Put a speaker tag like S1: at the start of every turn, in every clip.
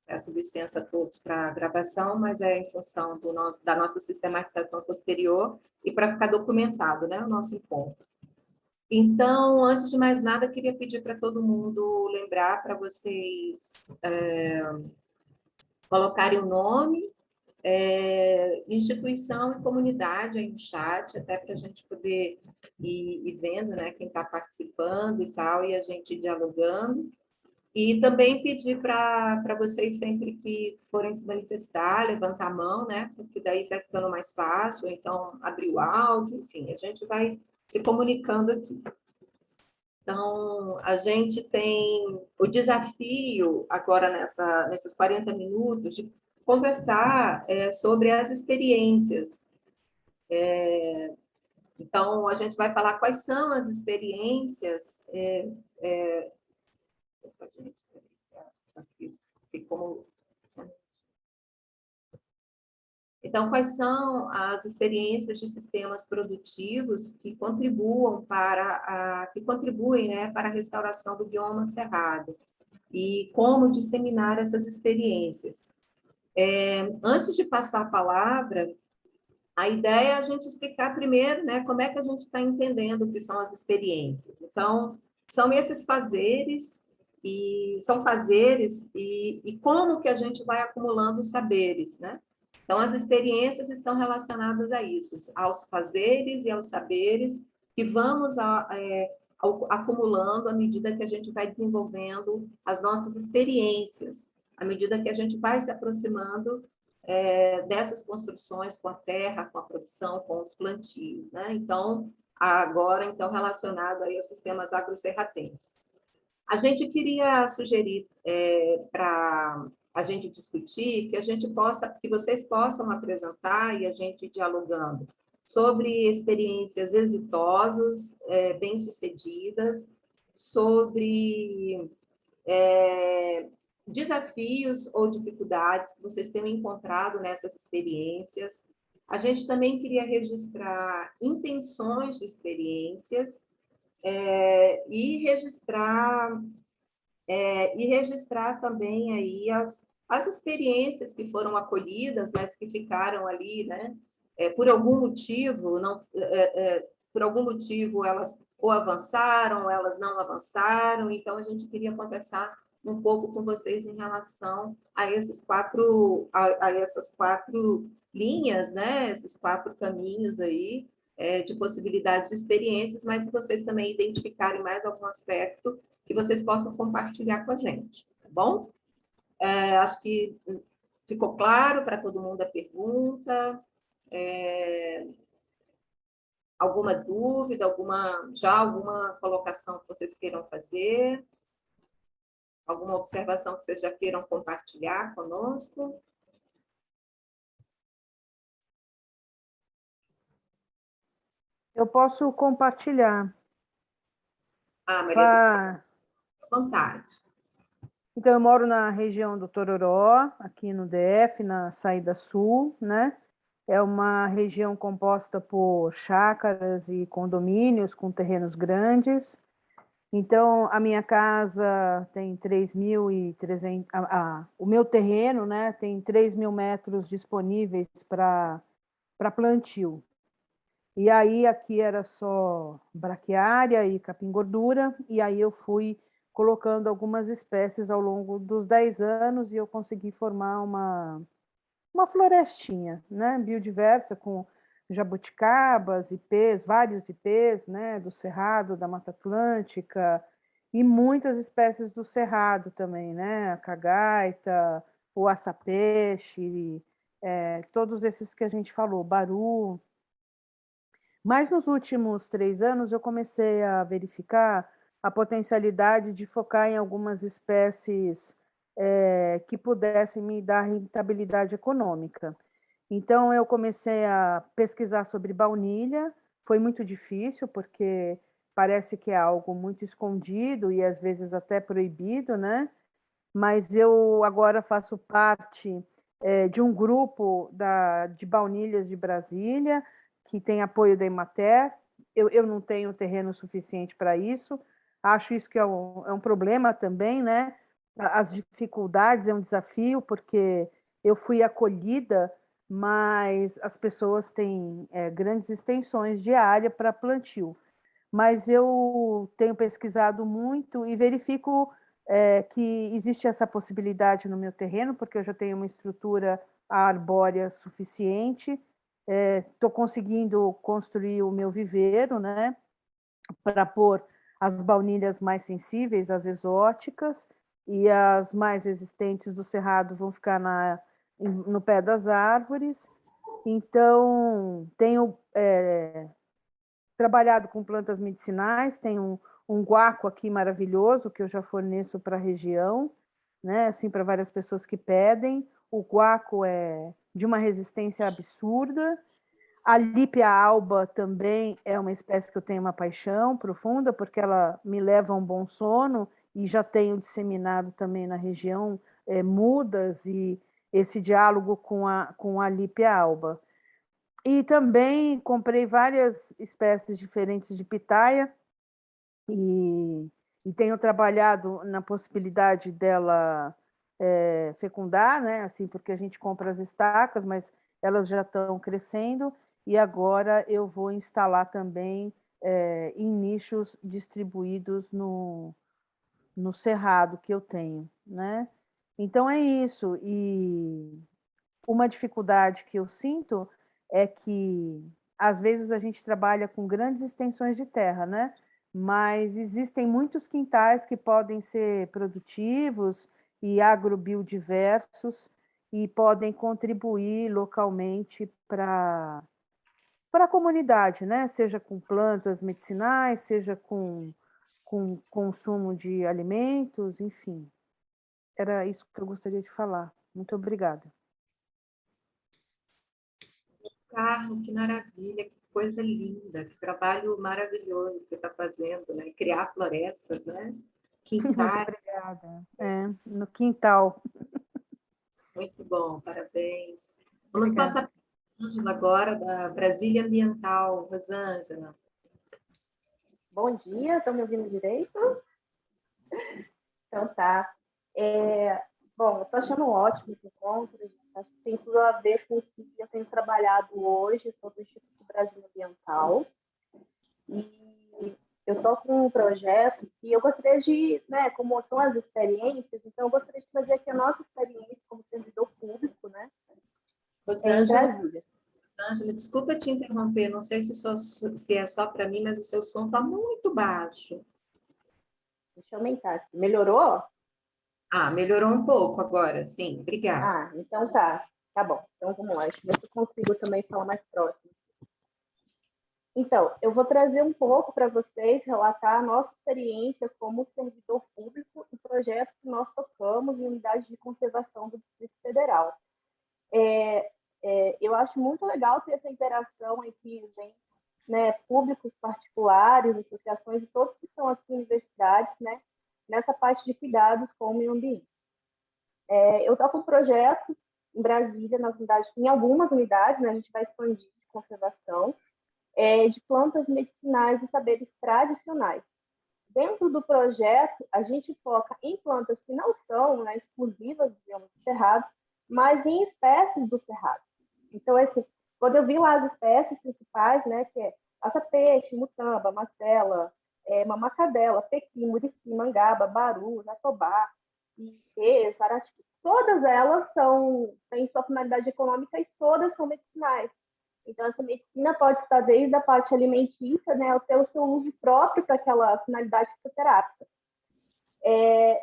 S1: Peço licença a todos para a gravação, mas é em função da nossa sistematização posterior e para ficar documentado, né, o nosso encontro. Então, antes de mais nada, queria pedir para todo mundo lembrar para vocês colocarem o nome, instituição e comunidade aí no chat, até para a gente poder ir vendo, né, quem está participando e tal, e a gente dialogando. E também pedir para vocês, sempre que forem se manifestar, levantar a mão, né? Porque daí vai ficando mais fácil, ou então abrir o áudio, enfim, a gente vai se comunicando aqui. Então, a gente tem o desafio, agora nesses 40 minutos, de conversar sobre as experiências. Então, a gente vai falar quais são as experiências. Opa, gente, aqui ficou. Então, quais são as experiências de sistemas produtivos que contribuem, né, para a restauração do bioma cerrado e como disseminar essas experiências? Antes de passar a palavra, a ideia é a gente explicar primeiro, né, como é que a gente está entendendo o que são as experiências. Então, são esses fazeres e como que a gente vai acumulando saberes, né? Então, as experiências estão relacionadas a isso, aos fazeres e aos saberes que vamos acumulando à medida que a gente vai desenvolvendo as nossas experiências, à medida que a gente vai se aproximando dessas construções com a terra, com a produção, com os plantios, né? Então, agora, então, relacionado aí aos sistemas agroserratenses. A gente queria sugerir para a gente discutir que vocês possam apresentar e a gente dialogando sobre experiências exitosas, bem-sucedidas, sobre desafios ou dificuldades que vocês tenham encontrado nessas experiências. A gente também queria registrar intenções de experiências e registrar também aí as experiências que foram acolhidas, mas que ficaram ali, né? Por algum motivo, não, por algum motivo elas ou avançaram, ou elas não avançaram. Então a gente queria conversar um pouco com vocês em relação a essas quatro linhas, né? Esses quatro caminhos aí de possibilidades de experiências, mas se vocês também identificarem mais algum aspecto que vocês possam compartilhar com a gente, tá bom? Acho que ficou claro para todo mundo a pergunta. Alguma dúvida, alguma colocação que vocês queiram fazer? Alguma observação que vocês já queiram compartilhar conosco?
S2: Eu posso compartilhar.
S1: Maria, à vontade.
S2: Então, eu moro na região do Tororó, aqui no DF, na saída sul, né? É uma região composta por chácaras e condomínios com terrenos grandes. Então, a minha casa tem 3.300... o meu terreno, né, tem 3.000 metros disponíveis para plantio. E aí, aqui era só braquiária e capim-gordura, e aí eu fui colocando algumas espécies ao longo dos 10 anos e eu consegui formar uma florestinha, né, biodiversa, com jabuticabas, ipês, vários ipês, né, do Cerrado, da Mata Atlântica, e muitas espécies do Cerrado também, né, a cagaita, o açapeixe, todos esses que a gente falou, baru. Mas nos últimos 3 anos eu comecei a verificar a potencialidade de focar em algumas espécies que pudessem me dar rentabilidade econômica. Então, eu comecei a pesquisar sobre baunilha. Foi muito difícil, porque parece que é algo muito escondido e às vezes até proibido, né? Mas eu agora faço parte de um grupo de baunilhas de Brasília, que tem apoio da Emater. Eu não tenho terreno suficiente para isso. Acho isso que é um problema também, né? as dificuldades é um desafio, porque eu fui acolhida, mas as pessoas têm grandes extensões de área para plantio. Mas eu tenho pesquisado muito e verifico que existe essa possibilidade no meu terreno, porque eu já tenho uma estrutura arbórea suficiente, estou conseguindo construir o meu viveiro, né, para pôr as baunilhas mais sensíveis, as exóticas, e as mais resistentes do cerrado vão ficar no pé das árvores. Então, tenho trabalhado com plantas medicinais, tenho um guaco aqui maravilhoso que eu já forneço para a região, né? Assim, para várias pessoas que pedem. O guaco é de uma resistência absurda. A Lípia alba também é uma espécie que eu tenho uma paixão profunda, porque ela me leva a um bom sono, e já tenho disseminado também na região mudas e esse diálogo com a Lípia alba. E também comprei várias espécies diferentes de pitaia e, e tenho trabalhado na possibilidade dela fecundar, né? Assim, porque a gente compra as estacas, mas elas já estão crescendo, e agora eu vou instalar também em nichos distribuídos no cerrado que eu tenho, né? Então é isso. E uma dificuldade que eu sinto é que, às vezes, a gente trabalha com grandes extensões de terra, né? Mas existem muitos quintais que podem ser produtivos e agrobiodiversos e podem contribuir localmente para a comunidade, né? Seja com plantas medicinais, seja com consumo de alimentos, enfim. Era isso que eu gostaria de falar. Muito obrigada.
S1: Carmo, que maravilha, que coisa linda, que trabalho maravilhoso que você está fazendo, né? Criar florestas, né?
S2: Muito
S1: Quintais,
S2: obrigada. No quintal.
S1: muito bom, parabéns. Vamos
S2: Obrigada.
S1: passar para a Ângela agora, da Brasília Ambiental. Rosângela.
S3: Bom dia, estão me ouvindo direito? Então tá. Bom, eu estou achando ótimo esse encontro, gente. Acho que tem tudo a ver com o que eu tenho trabalhado hoje sobre o Instituto Brasil Ambiental. E eu estou com um projeto que eu gostaria de, né, como são as experiências, então eu gostaria de trazer aqui a nossa experiência como servidor público, né, em
S1: Rosângela,
S3: Brasília.
S1: Rosângela, desculpa te interromper, não sei se é só para mim, mas o seu som está muito baixo.
S3: Deixa eu aumentar aqui. Melhorou?
S1: Ah, melhorou um pouco agora, sim, obrigada.
S3: Ah, então tá. Tá bom. Então vamos lá. Deixa eu ver se eu consigo também falar mais próximo. Então, eu vou trazer um pouco para vocês, relatar a nossa experiência como servidor público e projeto que nós tocamos em unidade de conservação do Distrito Federal. Eu acho muito legal ter essa interação entre né, públicos particulares, associações e todos que estão aqui em universidades, né, nessa parte de cuidados com o meio ambiente. Eu toco um projeto em Brasília, nas unidades, em algumas unidades, né, a gente vai expandir de conservação, de plantas medicinais e saberes tradicionais. Dentro do projeto, a gente foca em plantas que não são, né, exclusivas, digamos, do cerrado, mas em espécies do cerrado. Então, quando eu vi lá as espécies principais, né, que é peixe, mutamba, mastela, mamacadela, pequi, murici, mangaba, baru, jatobá, ipê, sarati, todas elas têm sua finalidade econômica e todas são medicinais. Então, essa medicina pode estar desde a parte alimentícia, né, até o seu uso próprio para aquela finalidade fitoterápica.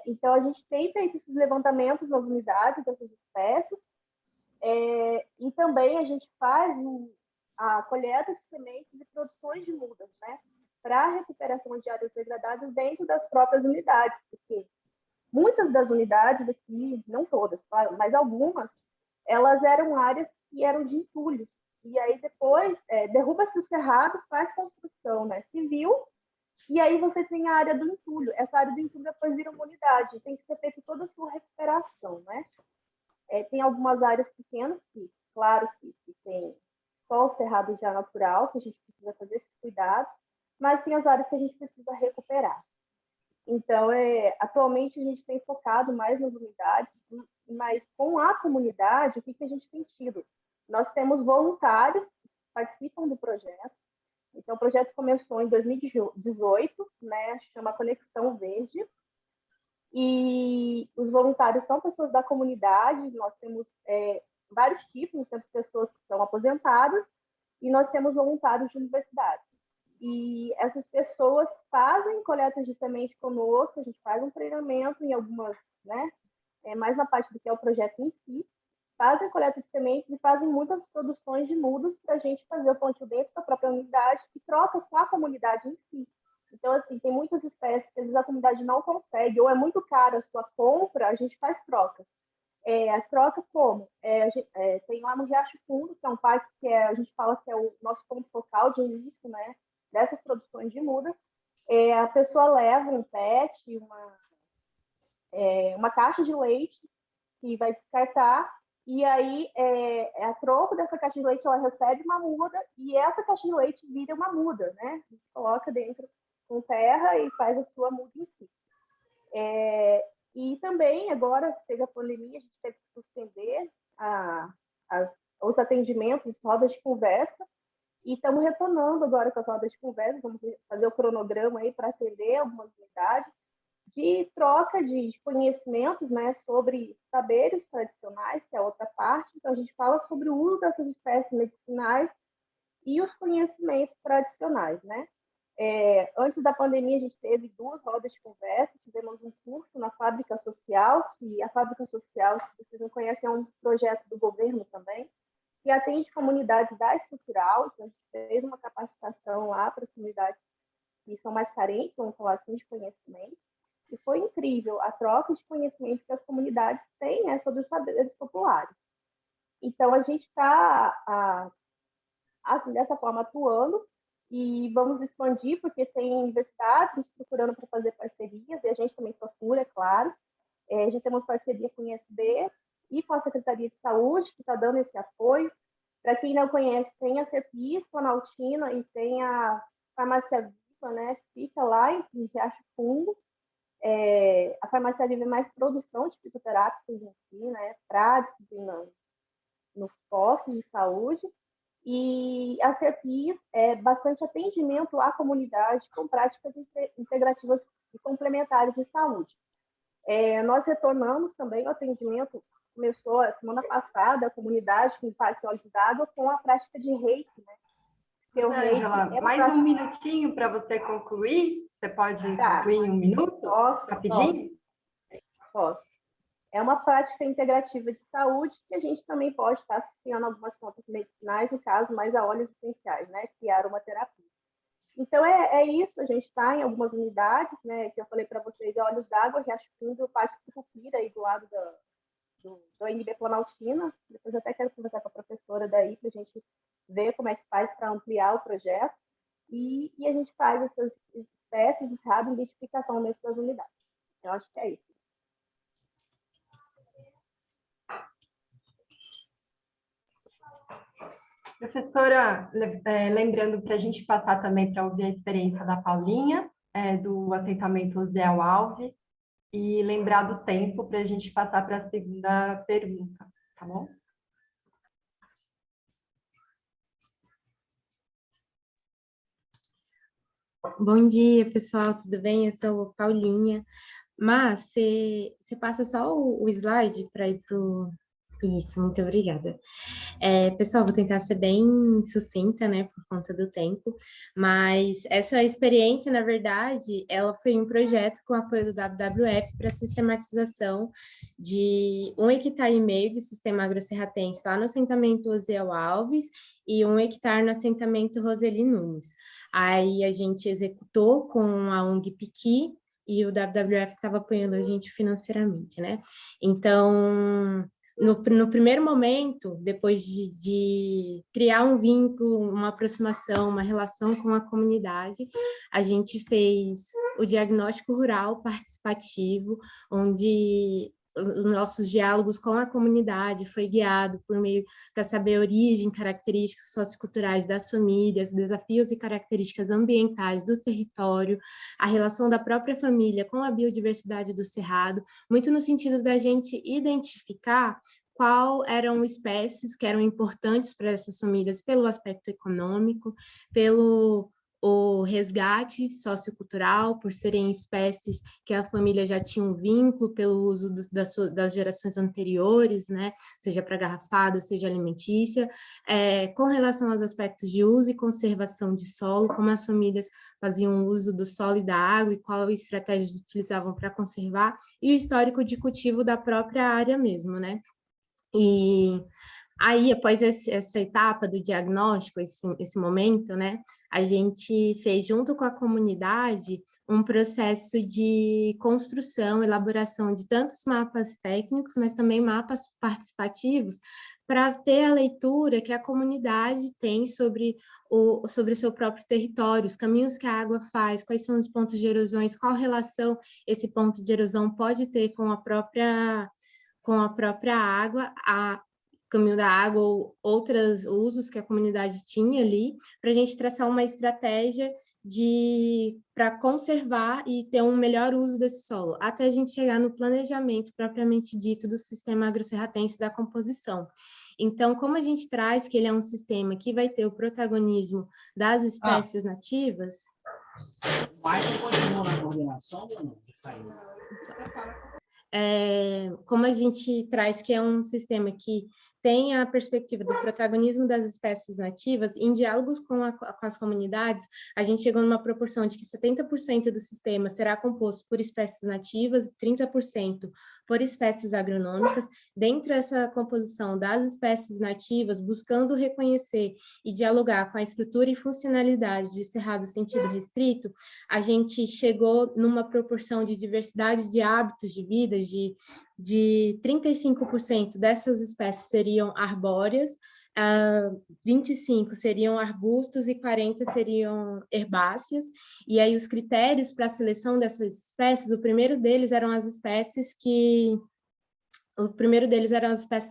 S3: Então, a gente tem feito esses levantamentos nas unidades dessas espécies, e também a gente faz a coleta de sementes e produções de mudas, né, para a recuperação de áreas degradadas dentro das próprias unidades, porque muitas das unidades aqui, não todas, claro, mas algumas, elas eram áreas que eram de entulhos. E aí depois derruba-se o cerrado, faz construção, né, civil, e aí você tem a área do entulho. Essa área do entulho depois vira uma unidade, tem que ser feita toda a sua recuperação, né? Tem algumas áreas pequenas que, claro, que tem só o cerrado já natural, que a gente precisa fazer esses cuidados, mas tem as áreas que a gente precisa recuperar. Então, atualmente a gente tem focado mais nas unidades, mas com a comunidade, o que a gente tem tido? Nós temos voluntários que participam do projeto. Então, o projeto começou em 2018, né, chama Conexão Verde, e os voluntários são pessoas da comunidade. Nós temos vários tipos, nós temos pessoas que são aposentadas e nós temos voluntários de universidade. E essas pessoas fazem coletas de semente conosco, a gente faz um treinamento em algumas, né, mais na parte do que é o projeto em si, fazem coleta de sementes e fazem muitas produções de mudas para a gente fazer o plantio dentro da própria unidade e trocas com a comunidade em si. Então, assim, tem muitas espécies que às vezes a comunidade não consegue, ou é muito cara a sua compra, a gente faz troca. A troca como? Tem lá no Riacho Fundo, que é um parque que a gente fala que é o nosso ponto focal de início, né, dessas produções de muda. A pessoa leva um pet, uma caixa de leite que vai descartar, e aí a troco dessa caixa de leite ela recebe uma muda, e essa caixa de leite vira uma muda, né? A gente coloca dentro com terra e faz a sua muda em si. E também, agora, teve a pandemia, a gente teve que suspender os atendimentos, as rodas de conversa, e estamos retornando agora com as rodas de conversa, vamos fazer o cronograma aí para atender algumas unidades, de troca de conhecimentos, né, sobre saberes tradicionais, que é outra parte. Então, a gente fala sobre o uso dessas espécies medicinais e os conhecimentos tradicionais, né? Antes da pandemia, a gente teve 2 rodas de conversa, tivemos um curso na Fábrica Social, e a Fábrica Social, se vocês não conhecem, é um projeto do governo também, que atende comunidades da estrutural. Então, a gente fez uma capacitação lá para as comunidades que são mais carentes, vamos falar assim, de conhecimento. E foi incrível a troca de conhecimento que as comunidades têm, né, sobre os saberes populares. Então, a gente está, assim, dessa forma, atuando, e vamos expandir, porque tem universidades nos procurando para fazer parcerias, e a gente também procura, é claro. A gente tem uma parceria com o IFB e com a Secretaria de Saúde, que está dando esse apoio. Para quem não conhece, tem a CEPIS, Planaltina, e tem a Farmácia Viva, né, que fica lá em Riacho Fundo. A Farmácia Viva é mais produção de fitoterápicos em si, né, para disciplina nos postos de saúde. E a CEPIS é bastante atendimento à comunidade com práticas integrativas e complementares de saúde. Nós retornamos também o atendimento, começou a semana passada, a comunidade com Parque Olhos d'Água, com a prática de reiki, né?
S4: Ângela, mais um minutinho para você concluir? Você pode concluir em 1 minuto? Rapidinho?
S3: Posso. É uma prática integrativa de saúde que a gente também pode estar associando algumas plantas medicinais, no caso, mais a óleos essenciais, né, que é a aromaterapia. Então, é isso, a gente está em algumas unidades, né, que eu falei para vocês, Olhos d'Água, Riacho Fundo, o Parque Sucupira, aí do lado do NB Planaltina. Depois eu até quero conversar com a professora daí, para a gente ver como é que faz para ampliar o projeto. E a gente faz essas espécies de identificação dentro das unidades. Eu acho que é isso.
S4: Professora, lembrando que a gente passar também para ouvir a experiência da Paulinha, do assentamento Zé Alves, e lembrar do tempo para a gente passar para a segunda pergunta, tá bom?
S5: Bom dia, pessoal, tudo bem? Eu sou a Paulinha. Mas você passa só o slide para ir para o... Isso, muito obrigada. Pessoal, vou tentar ser bem sucinta, né, por conta do tempo, mas essa experiência, na verdade, ela foi um projeto com apoio do WWF para sistematização de 1,5 hectare de sistema agroserratense lá no assentamento Osiel Alves e 1 hectare no assentamento Roseli Nunes. Aí a gente executou com a ONG Piqui e o WWF estava apoiando a gente financeiramente, né? Então, no primeiro momento, depois de criar um vínculo, uma aproximação, uma relação com a comunidade, a gente fez o diagnóstico rural participativo, onde os nossos diálogos com a comunidade foi guiado por meio para saber a origem, características socioculturais das famílias, desafios e características ambientais do território, a relação da própria família com a biodiversidade do cerrado, muito no sentido da gente identificar qual eram espécies que eram importantes para essas famílias pelo aspecto econômico, pelo o resgate sociocultural, por serem espécies que a família já tinha um vínculo pelo uso das gerações anteriores, né? Seja para garrafada, seja alimentícia, com relação aos aspectos de uso e conservação de solo, como as famílias faziam uso do solo e da água e qual estratégias utilizavam para conservar, e o histórico de cultivo da própria área mesmo, né? E aí, após essa etapa do diagnóstico, esse momento, né, a gente fez, junto com a comunidade, um processo de construção, elaboração de tantos mapas técnicos, mas também mapas participativos, para ter a leitura que a comunidade tem sobre o seu próprio território, os caminhos que a água faz, quais são os pontos de erosões, qual relação esse ponto de erosão pode ter com a própria água, caminho da água ou outros usos que a comunidade tinha ali, para a gente traçar uma estratégia para conservar e ter um melhor uso desse solo, até a gente chegar no planejamento propriamente dito do sistema agrosserratense da composição. Então, como a gente traz que ele é um sistema que vai ter o protagonismo das espécies nativas...
S6: Mas você continua na coordenação ou não?
S5: Como a gente traz que é um sistema que tem a perspectiva do protagonismo das espécies nativas, em diálogos com as comunidades, a gente chegou numa proporção de que 70% do sistema será composto por espécies nativas e 30% por espécies agronômicas. Dentro dessa composição das espécies nativas, buscando reconhecer e dialogar com a estrutura e funcionalidade de cerrado sentido restrito, a gente chegou numa proporção de diversidade de hábitos de vida, de 35% dessas espécies seriam arbóreas, 25 seriam arbustos e 40 seriam herbáceas. E aí os critérios para a seleção dessas espécies, o primeiro deles eram as espécies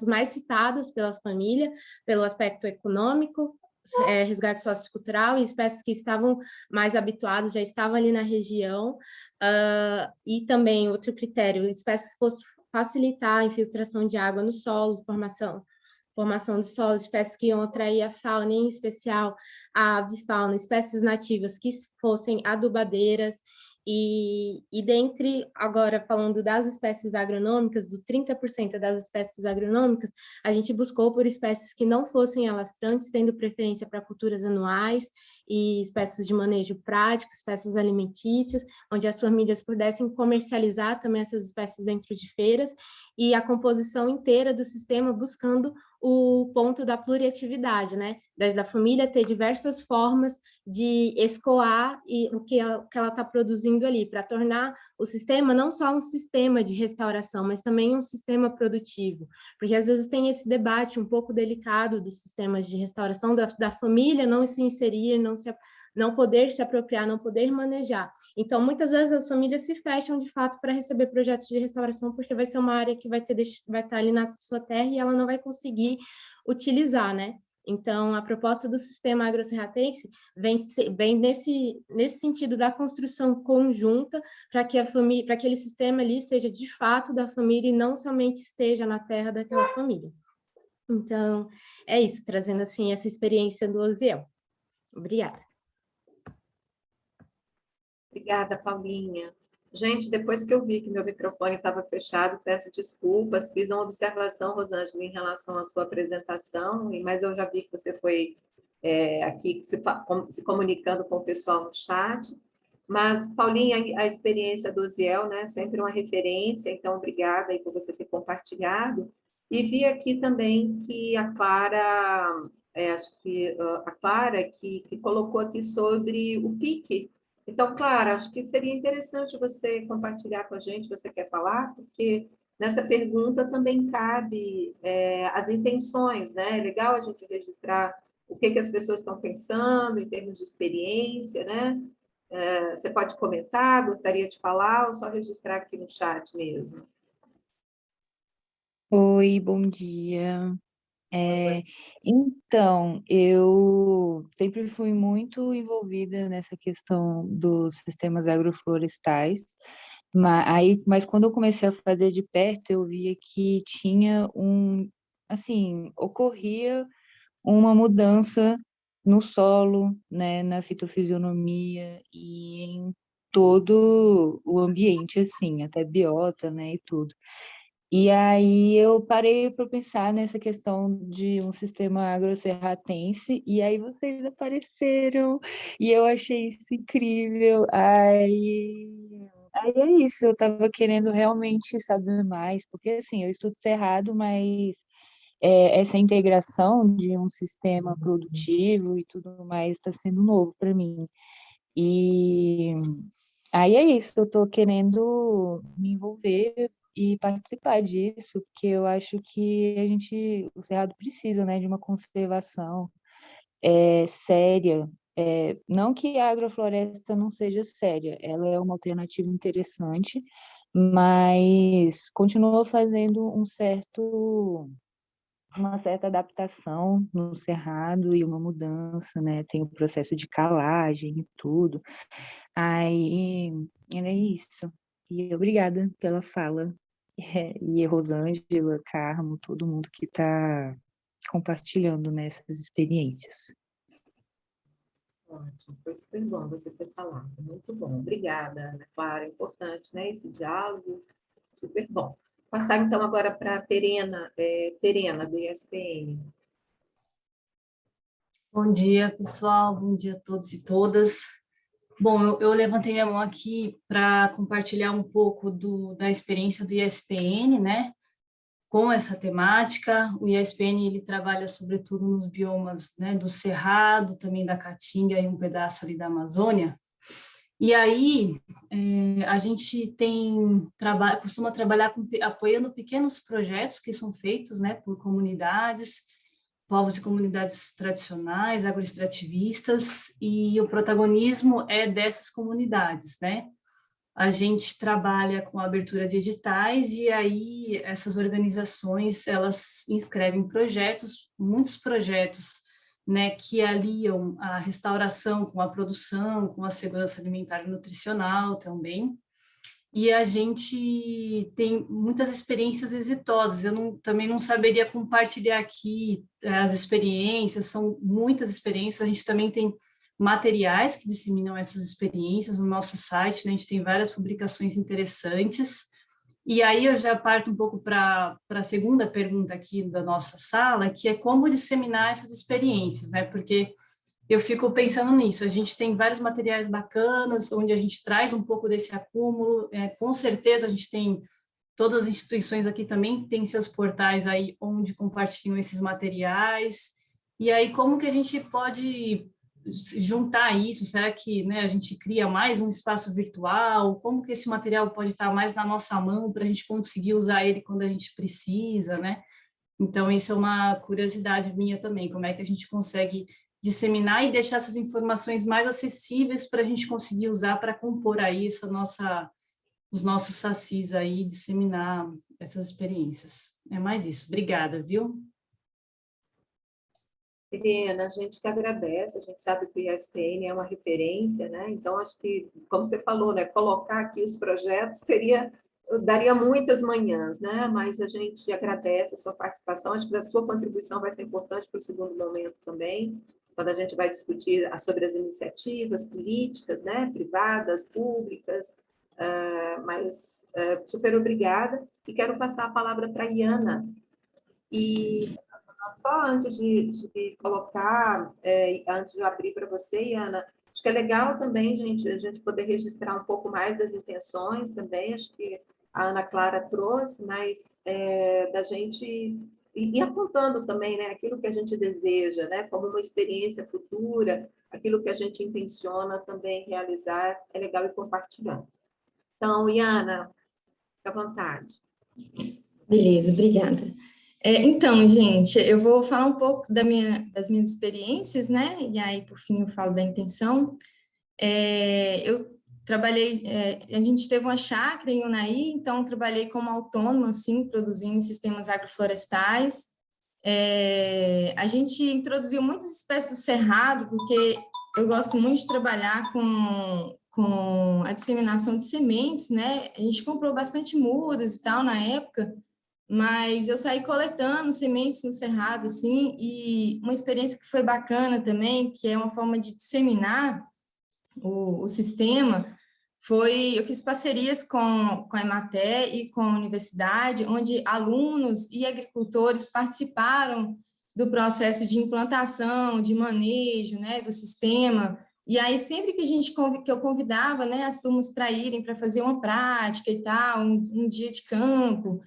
S5: mais citadas pela família, pelo aspecto econômico, resgate sociocultural, e espécies que estavam mais habituadas, já estavam ali na região, e também outro critério, espécies que fossem facilitar a infiltração de água no solo, formação de solo, espécies que iam atrair a fauna, em especial a avifauna, espécies nativas que fossem adubadeiras, e dentre, agora falando das espécies agronômicas, do 30% das espécies agronômicas, a gente buscou por espécies que não fossem alastrantes, tendo preferência para culturas anuais e espécies de manejo prático, espécies alimentícias, onde as famílias pudessem comercializar também essas espécies dentro de feiras, e a composição inteira do sistema buscando o ponto da pluriatividade, né? Da família ter diversas formas de escoar o que ela está produzindo ali, para tornar o sistema não só um sistema de restauração, mas também um sistema produtivo, porque às vezes tem esse debate um pouco delicado dos sistemas de restauração, da família não se inserir, não poder se apropriar, não poder manejar. Então, muitas vezes as famílias se fecham de fato para receber projetos de restauração, porque vai ser uma área que vai estar ali na sua terra e ela não vai conseguir utilizar, né? Então, a proposta do sistema agrosserratense vem nesse sentido da construção conjunta, para que aquele sistema ali seja de fato da família e não somente esteja na terra daquela família. Então, é isso, trazendo assim essa experiência do Osiel. Obrigada.
S1: Obrigada, Paulinha. Gente, depois que eu vi que meu microfone estava fechado, peço desculpas, fiz uma observação, Rosângela, em relação à sua apresentação, mas eu já vi que você foi aqui se comunicando com o pessoal no chat. Mas, Paulinha, a experiência do Osiel, né, sempre uma referência, então obrigada aí por você ter compartilhado. E vi aqui também que a Clara, a Clara que colocou aqui sobre o PIC. Então, Clara, acho que seria interessante você compartilhar com a gente, você quer falar? Porque nessa pergunta também cabe as intenções, né? É legal a gente registrar o que as pessoas estão pensando em termos de experiência, né? Você pode comentar, gostaria de falar, ou só registrar aqui no chat mesmo?
S7: Oi, bom dia. Então, eu sempre fui muito envolvida nessa questão dos sistemas agroflorestais, mas quando eu comecei a fazer de perto, eu via que tinha assim, ocorria uma mudança no solo, né, na fitofisionomia e em todo o ambiente, assim, até biota, né, e tudo. E aí eu parei para pensar nessa questão de um sistema agrosserratense, e aí vocês apareceram, e eu achei isso incrível. Aí é isso, eu estava querendo realmente saber mais, porque assim, eu estudo cerrado, mas essa integração de um sistema produtivo e tudo mais está sendo novo para mim. E aí é isso, eu estou querendo me envolver e participar disso, porque eu acho que o Cerrado precisa, né, de uma conservação séria. Não que a agrofloresta não seja séria, ela é uma alternativa interessante, mas continua fazendo uma certa adaptação no cerrado e uma mudança, né? Tem o processo de calagem e tudo. Aí, era isso. E obrigada pela fala. E Rosângela, Carmo, todo mundo que está compartilhando nessas experiências.
S1: Ótimo, foi super bom você ter falado, muito bom. Obrigada, Ana Clara, importante, né, esse diálogo, super bom. Passar então agora para a Terena, do ISPN.
S8: Bom dia, pessoal. Bom dia a todos e todas. Bom, eu levantei minha mão aqui para compartilhar um pouco da experiência do ISPN, né? Com essa temática. O ISPN, ele trabalha sobretudo nos biomas, né, do Cerrado, também da Caatinga e um pedaço ali da Amazônia. E aí, a gente costuma trabalhar apoiando pequenos projetos que são feitos, né, por comunidades, povos e comunidades tradicionais, agroextrativistas, e o protagonismo é dessas comunidades, né? A gente trabalha com a abertura de editais e aí essas organizações, elas inscrevem projetos, muitos projetos, né, que aliam a restauração com a produção, com a segurança alimentar e nutricional também. E a gente tem muitas experiências exitosas. Eu também não saberia compartilhar aqui as experiências, são muitas experiências. A gente também tem materiais que disseminam essas experiências no nosso site, né? A gente tem várias publicações interessantes. E aí eu já parto um pouco para a segunda pergunta aqui da nossa sala, que é como disseminar essas experiências, né? Porque eu fico pensando nisso. A gente tem vários materiais bacanas, onde a gente traz um pouco desse acúmulo. Com certeza a gente tem, todas as instituições aqui também têm seus portais aí onde compartilham esses materiais. E aí, como que a gente pode juntar isso? Será que, né, a gente cria mais um espaço virtual? Como que esse material pode estar mais na nossa mão para a gente conseguir usar ele quando a gente precisa, né? Então, isso é uma curiosidade minha também, como é que a gente consegue disseminar e deixar essas informações mais acessíveis para a gente conseguir usar para compor aí os nossos sacis aí, disseminar essas experiências. É mais isso. Obrigada, viu?
S1: Helena, a gente que agradece, a gente sabe que o ISPN é uma referência, né? Então, acho que, como você falou, né, colocar aqui os projetos daria muitas manhãs, né? Mas a gente agradece a sua participação, acho que a sua contribuição vai ser importante para o segundo momento também, quando a gente vai discutir sobre as iniciativas políticas, né? Privadas, públicas, mas super obrigada, e quero passar a palavra para a Iana. E só antes de colocar, antes de eu abrir para você, Ana, acho que é legal também, gente, a gente poder registrar um pouco mais das intenções também, acho que a Ana Clara trouxe, mas da gente ir apontando também, né, aquilo que a gente deseja, né, como uma experiência futura, aquilo que a gente intenciona também realizar, é legal ir compartilhando. Então, Iana, fica à vontade.
S9: Beleza, obrigada. Então, gente, eu vou falar um pouco das minhas experiências, né? E aí, por fim, eu falo da intenção. Eu trabalhei, a gente teve uma chácara em Unai, então trabalhei como autônoma, assim, produzindo sistemas agroflorestais. A gente introduziu muitas espécies do cerrado, porque eu gosto muito de trabalhar com a disseminação de sementes, né? A gente comprou bastante mudas e tal na época, mas eu saí coletando sementes no cerrado, assim, e uma experiência que foi bacana também, que é uma forma de disseminar o sistema, eu fiz parcerias com a Emater e com a universidade, onde alunos e agricultores participaram do processo de implantação, de manejo, né, do sistema. E aí, sempre que eu convidava, né, as turmas para irem, para fazer uma prática e tal, um dia de campo,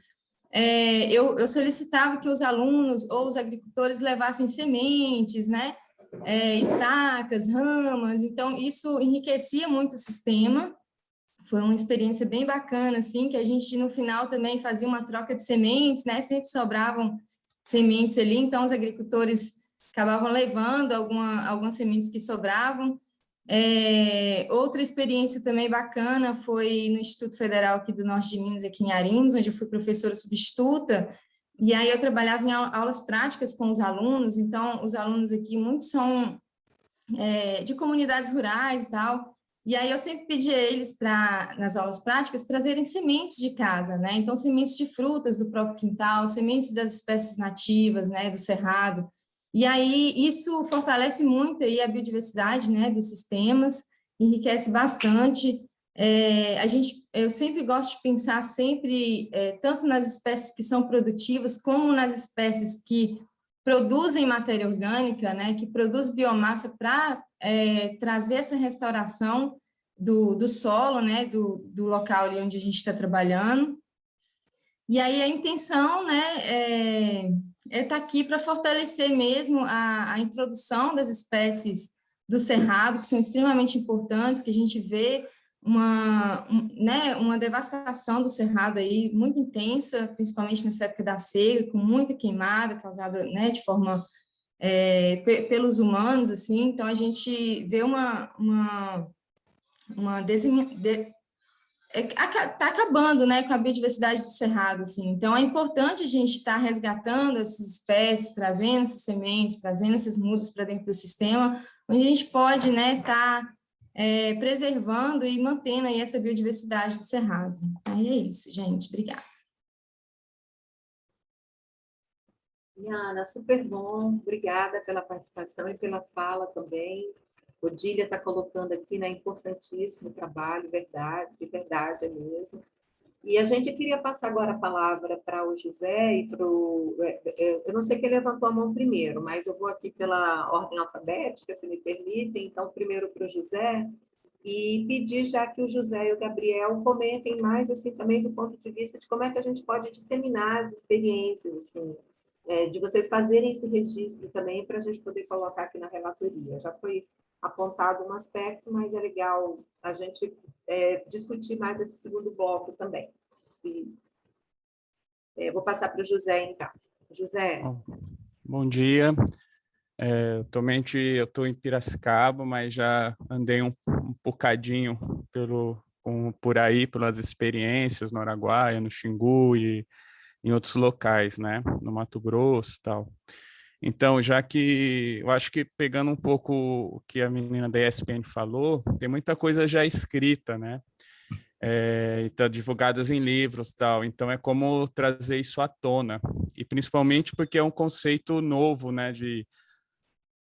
S9: eu solicitava que os alunos ou os agricultores levassem sementes, né, estacas, ramas, então isso enriquecia muito o sistema. Foi uma experiência bem bacana, assim, que a gente no final também fazia uma troca de sementes, né, sempre sobravam sementes ali, então os agricultores acabavam levando algumas sementes que sobravam. Outra experiência também bacana foi no Instituto Federal aqui do Norte de Minas, aqui em Arinos, onde eu fui professora substituta, e aí eu trabalhava em aulas práticas com os alunos, então os alunos aqui muitos são de comunidades rurais e tal, e aí eu sempre pedi a eles nas aulas práticas, trazerem sementes de casa, né? Então, sementes de frutas do próprio quintal, sementes das espécies nativas, né, do cerrado. E aí isso fortalece muito aí a biodiversidade, né, dos sistemas, enriquece bastante. Eu sempre gosto de pensar sempre tanto nas espécies que são produtivas, como nas espécies que produzem matéria orgânica, né, que produz biomassa para trazer essa restauração do solo, né, do local ali onde a gente está trabalhando. E aí a intenção, né, estar aqui para fortalecer mesmo a introdução das espécies do cerrado, que são extremamente importantes, que a gente vê uma devastação do cerrado aí muito intensa, principalmente nessa época da seca, com muita queimada causada, né, de forma pelos humanos, assim. Então a gente vê tá acabando, né, com a biodiversidade do cerrado, assim. Então é importante a gente estar resgatando essas espécies, trazendo essas sementes, trazendo essas mudas para dentro do sistema, onde a gente pode, né, estar preservando e mantendo aí essa biodiversidade do cerrado. Aí é isso, gente. Obrigada.
S1: Liana, super bom. Obrigada pela participação e pela fala também. Odília está colocando aqui, né, importantíssimo trabalho, verdade, de verdade é mesmo. E a gente queria passar agora a palavra para o José e para o... Eu não sei quem levantou a mão primeiro, mas eu vou aqui pela ordem alfabética, se me permitem. Então, primeiro para o José, e pedir já que o José e o Gabriel comentem mais, assim, também do ponto de vista de como é que a gente pode disseminar as experiências, assim, de vocês fazerem esse registro também para a gente poder colocar aqui na relatoria. Já foi apontado um aspecto, mas é legal a gente discutir mais esse segundo bloco também. Vou passar para o José, então. José.
S10: Bom dia. Atualmente eu estou em Piracicaba, mas já andei um bocadinho por aí, pelas experiências no Araguaia, no Xingu e em outros locais, né? No Mato Grosso e tal. Então, já que eu acho que pegando um pouco o que a menina da ESPN falou, tem muita coisa já escrita, né? E tá divulgadas em livros e tal. Então, é como trazer isso à tona. E principalmente porque é um conceito novo, né?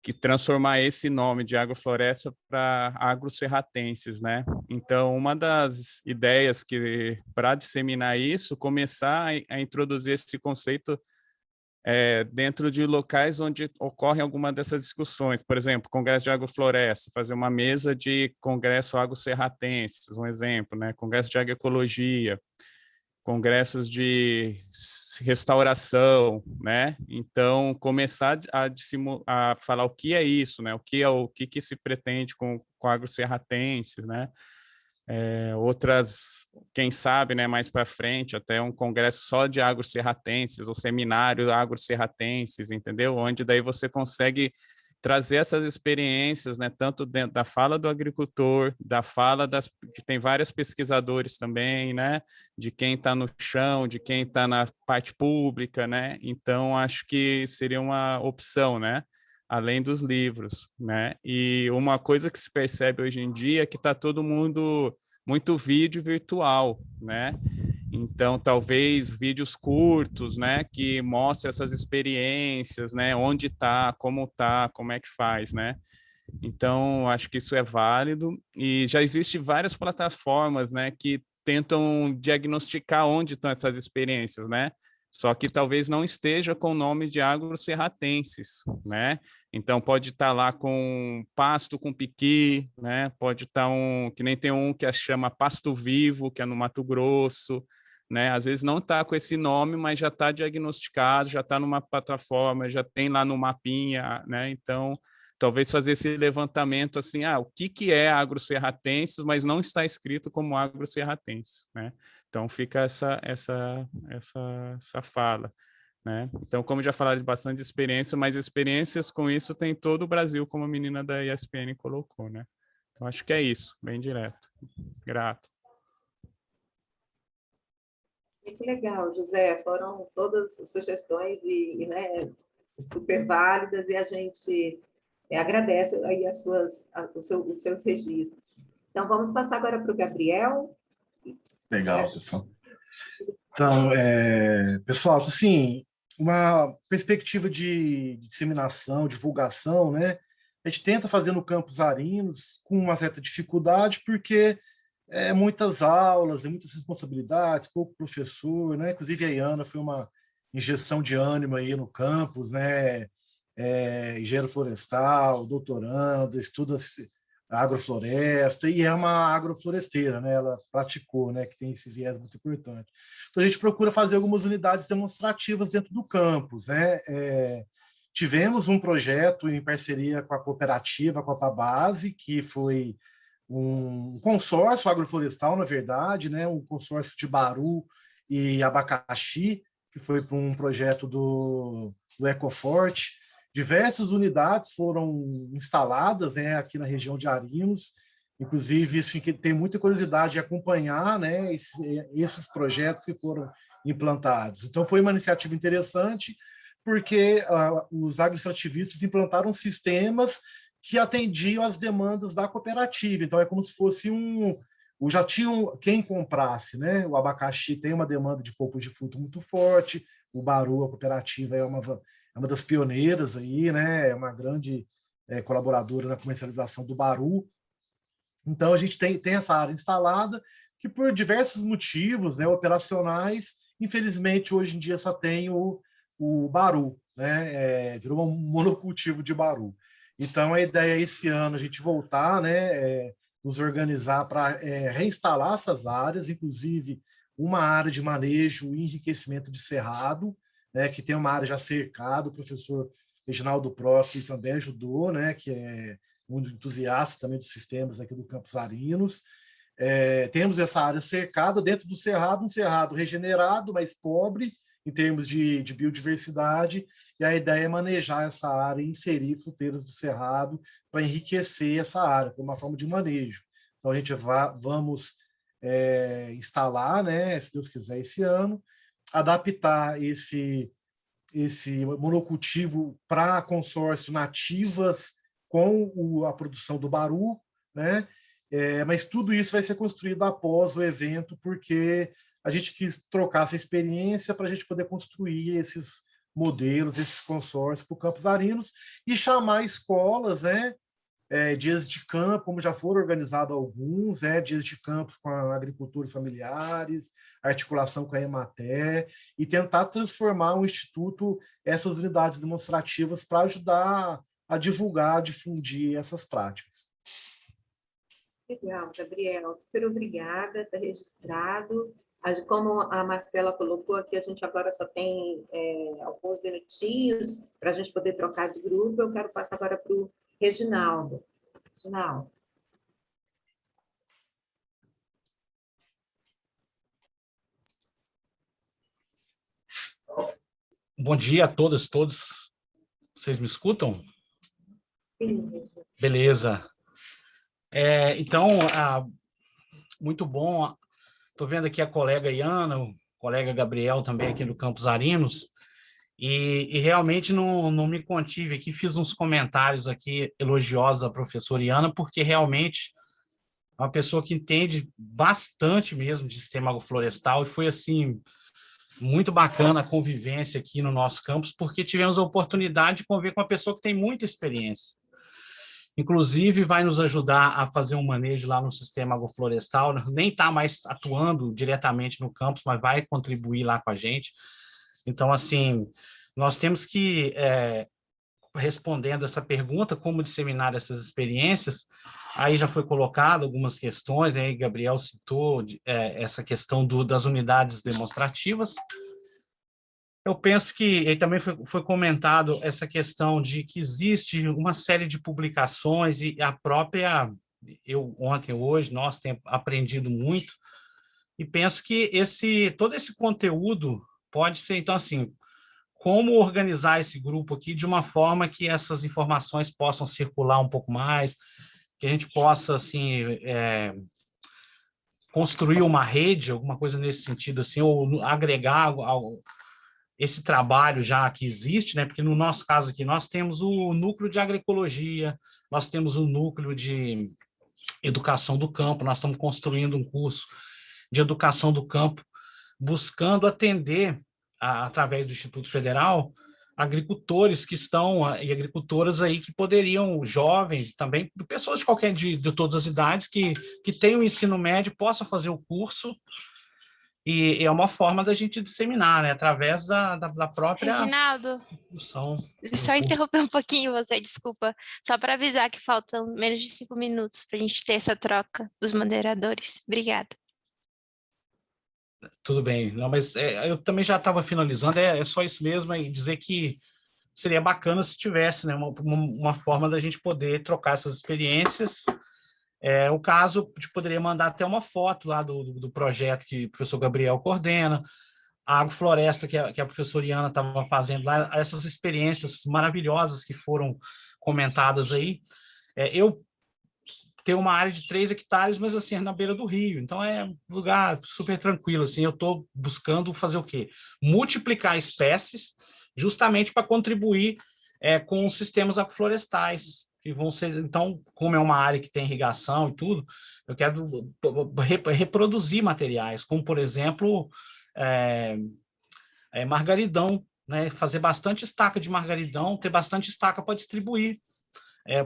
S10: Que transformar esse nome de agrofloresta para agrocerratenses, né? Então, uma das ideias que, para disseminar isso, começar a introduzir esse conceito dentro de locais onde ocorrem alguma dessas discussões. Por exemplo, Congresso de Agrofloresta, fazer uma mesa de Congresso Agrocerratenses, um exemplo, né? Congresso de Agroecologia, congressos de restauração, né? Então, começar a falar o que é isso, né? O que se pretende com agrocerratenses, né? Outras, quem sabe, né, mais para frente, até um congresso só de agrocerratenses, ou seminário agrocerratenses, entendeu? Onde daí você consegue trazer essas experiências, né, tanto dentro da fala do agricultor, da fala que tem vários pesquisadores também, né, de quem está no chão, de quem está na parte pública, né, então acho que seria uma opção, né, além dos livros, né, e uma coisa que se percebe hoje em dia é que está todo mundo muito vídeo virtual, né, então, talvez vídeos curtos, né, que mostrem essas experiências, né, onde está, como é que faz, né. Então, acho que isso é válido e já existe várias plataformas, né, que tentam diagnosticar onde estão essas experiências, né. Só que talvez não esteja com o nome de agroserratenses, né. Então, pode estar lá com pasto com piqui, né, pode estar que nem tem um que chama Pasto Vivo, que é no Mato Grosso, né? Às vezes não está com esse nome, mas já está diagnosticado, já está numa plataforma, já tem lá no mapinha, né? Então, talvez fazer esse levantamento assim, o que é agroserratenses, mas não está escrito como agroserratenses, né? Então, fica essa fala, né? Então, como já falaram de bastante experiência, mas experiências com isso tem todo o Brasil, como a menina da ESPN colocou, né? Então, acho que é isso, bem direto. Grato.
S1: Muito legal, José. Foram todas sugestões né, super válidas e a gente agradece aí os seus registros. Então, vamos passar agora para o Gabriel.
S11: Legal, pessoal. Então, pessoal, assim, uma perspectiva de disseminação, divulgação, né? A gente tenta fazer no Campus Arinos com uma certa dificuldade, porque muitas aulas, muitas responsabilidades, pouco professor, né? Inclusive a Iana foi uma injeção de ânimo aí no campus, né? Engenheiro florestal, doutorando, estuda agrofloresta e é uma agrofloresteira, né? Ela praticou, né? Que tem esse viés muito importante. Então a gente procura fazer algumas unidades demonstrativas dentro do campus, né? Tivemos um projeto em parceria com a cooperativa, com a Pabase, que foi um consórcio agroflorestal, na verdade, né? Um consórcio de baru e abacaxi, que foi para um projeto do Ecoforte. Diversas unidades foram instaladas, né, aqui na região de Arinos, inclusive assim, que tem muita curiosidade de acompanhar, né, esses projetos que foram implantados. Então, foi uma iniciativa interessante, porque os agroextrativistas implantaram sistemas que atendiam às demandas da cooperativa. Então, é como se fosse já tinham quem comprasse, né? O abacaxi tem uma demanda de polpa de fruto muito forte, o baru, a cooperativa, é uma das pioneiras aí, né? É uma grande colaboradora na comercialização do baru. Então, a gente tem essa área instalada que, por diversos motivos, né, operacionais, infelizmente, hoje em dia só tem o baru, né? Virou um monocultivo de baru. Então, a ideia é esse ano a gente voltar, né, nos organizar para reinstalar essas áreas, inclusive uma área de manejo e enriquecimento de cerrado, né, que tem uma área já cercada. O professor Reginaldo Prof também ajudou, né, que é um entusiasta também dos sistemas aqui do Campus Arinos. Temos essa área cercada dentro do cerrado, um cerrado regenerado, mas pobre em termos de biodiversidade, e a ideia é manejar essa área e inserir fruteiras do cerrado para enriquecer essa área, como uma forma de manejo. Então, a gente vamos instalar, né, se Deus quiser, esse ano, adaptar esse monocultivo para consórcio nativas com a produção do baru, né? Mas tudo isso vai ser construído após o evento, porque a gente quis trocar essa experiência para a gente poder construir esses modelos, esses consórcios para o Campus Arinos e chamar escolas, né? Dias de campo, como já foram organizados alguns, dias de campo com agricultores familiares, articulação com a Emater, e tentar transformar o Instituto, essas unidades demonstrativas, para ajudar a divulgar, a difundir essas práticas.
S1: Legal, Gabriel, super obrigada, está registrado. Como a Marcela colocou aqui, a gente agora só tem alguns minutinhos para a gente poder trocar de grupo. Eu quero passar agora para o Reginaldo. Reginaldo.
S6: Bom dia a todas, todos. Vocês me escutam?
S1: Sim.
S6: Beleza. Então, muito bom. Estou vendo aqui a colega Iana, o colega Gabriel também aqui do Campos Arinos, e realmente não me contive aqui, fiz uns comentários aqui elogiosos à professora Iana, porque realmente é uma pessoa que entende bastante mesmo de sistema agroflorestal, e foi assim muito bacana a convivência aqui no nosso campus, porque tivemos a oportunidade de conviver com uma pessoa que tem muita experiência. Inclusive, vai nos ajudar a fazer um manejo lá no sistema agroflorestal, nem está mais atuando diretamente no campus, mas vai contribuir lá com a gente. Então, assim, nós temos que, respondendo essa pergunta, como disseminar essas experiências, aí já foi colocado algumas questões, aí Gabriel citou essa questão das unidades demonstrativas. Eu penso que também foi comentado essa questão de que existe uma série de publicações e a própria, eu ontem, hoje, nós temos aprendido muito e penso que todo esse conteúdo pode ser, então, assim, como organizar esse grupo aqui de uma forma que essas informações possam circular um pouco mais, que a gente possa, assim, construir uma rede, alguma coisa nesse sentido, assim, ou agregar esse trabalho já que existe, né? Porque no nosso caso aqui, nós temos o núcleo de agroecologia, nós temos o núcleo de educação do campo, nós estamos construindo um curso de educação do campo, buscando atender, através do Instituto Federal, agricultores que estão, e agricultoras aí que poderiam, jovens também, pessoas de todas as idades, que têm o ensino médio, possam fazer o curso. E é uma forma da gente disseminar, né? Através da própria
S12: Reginaldo,
S6: discussão.
S12: só interromper um pouquinho você, desculpa. Só para avisar que faltam menos de 5 minutos para a gente ter essa troca dos moderadores. Obrigada.
S6: Tudo bem. Não, mas eu também já estava finalizando, é só isso mesmo, e dizer que seria bacana se tivesse, né, uma forma da gente poder trocar essas experiências. O caso, a gente poderia mandar até uma foto lá do projeto que o professor Gabriel coordena, a agrofloresta que a professora Iana estava fazendo lá, essas experiências maravilhosas que foram comentadas aí. Eu tenho uma área de 3 hectares, mas assim, é na beira do rio, então é um lugar super tranquilo, assim, eu estou buscando fazer o quê? Multiplicar espécies, justamente para contribuir com os sistemas agroflorestais, que vão ser, então, como é uma área que tem irrigação e tudo, eu quero reproduzir materiais, como, por exemplo, margaridão, né? Fazer bastante estaca de margaridão, ter bastante estaca para distribuir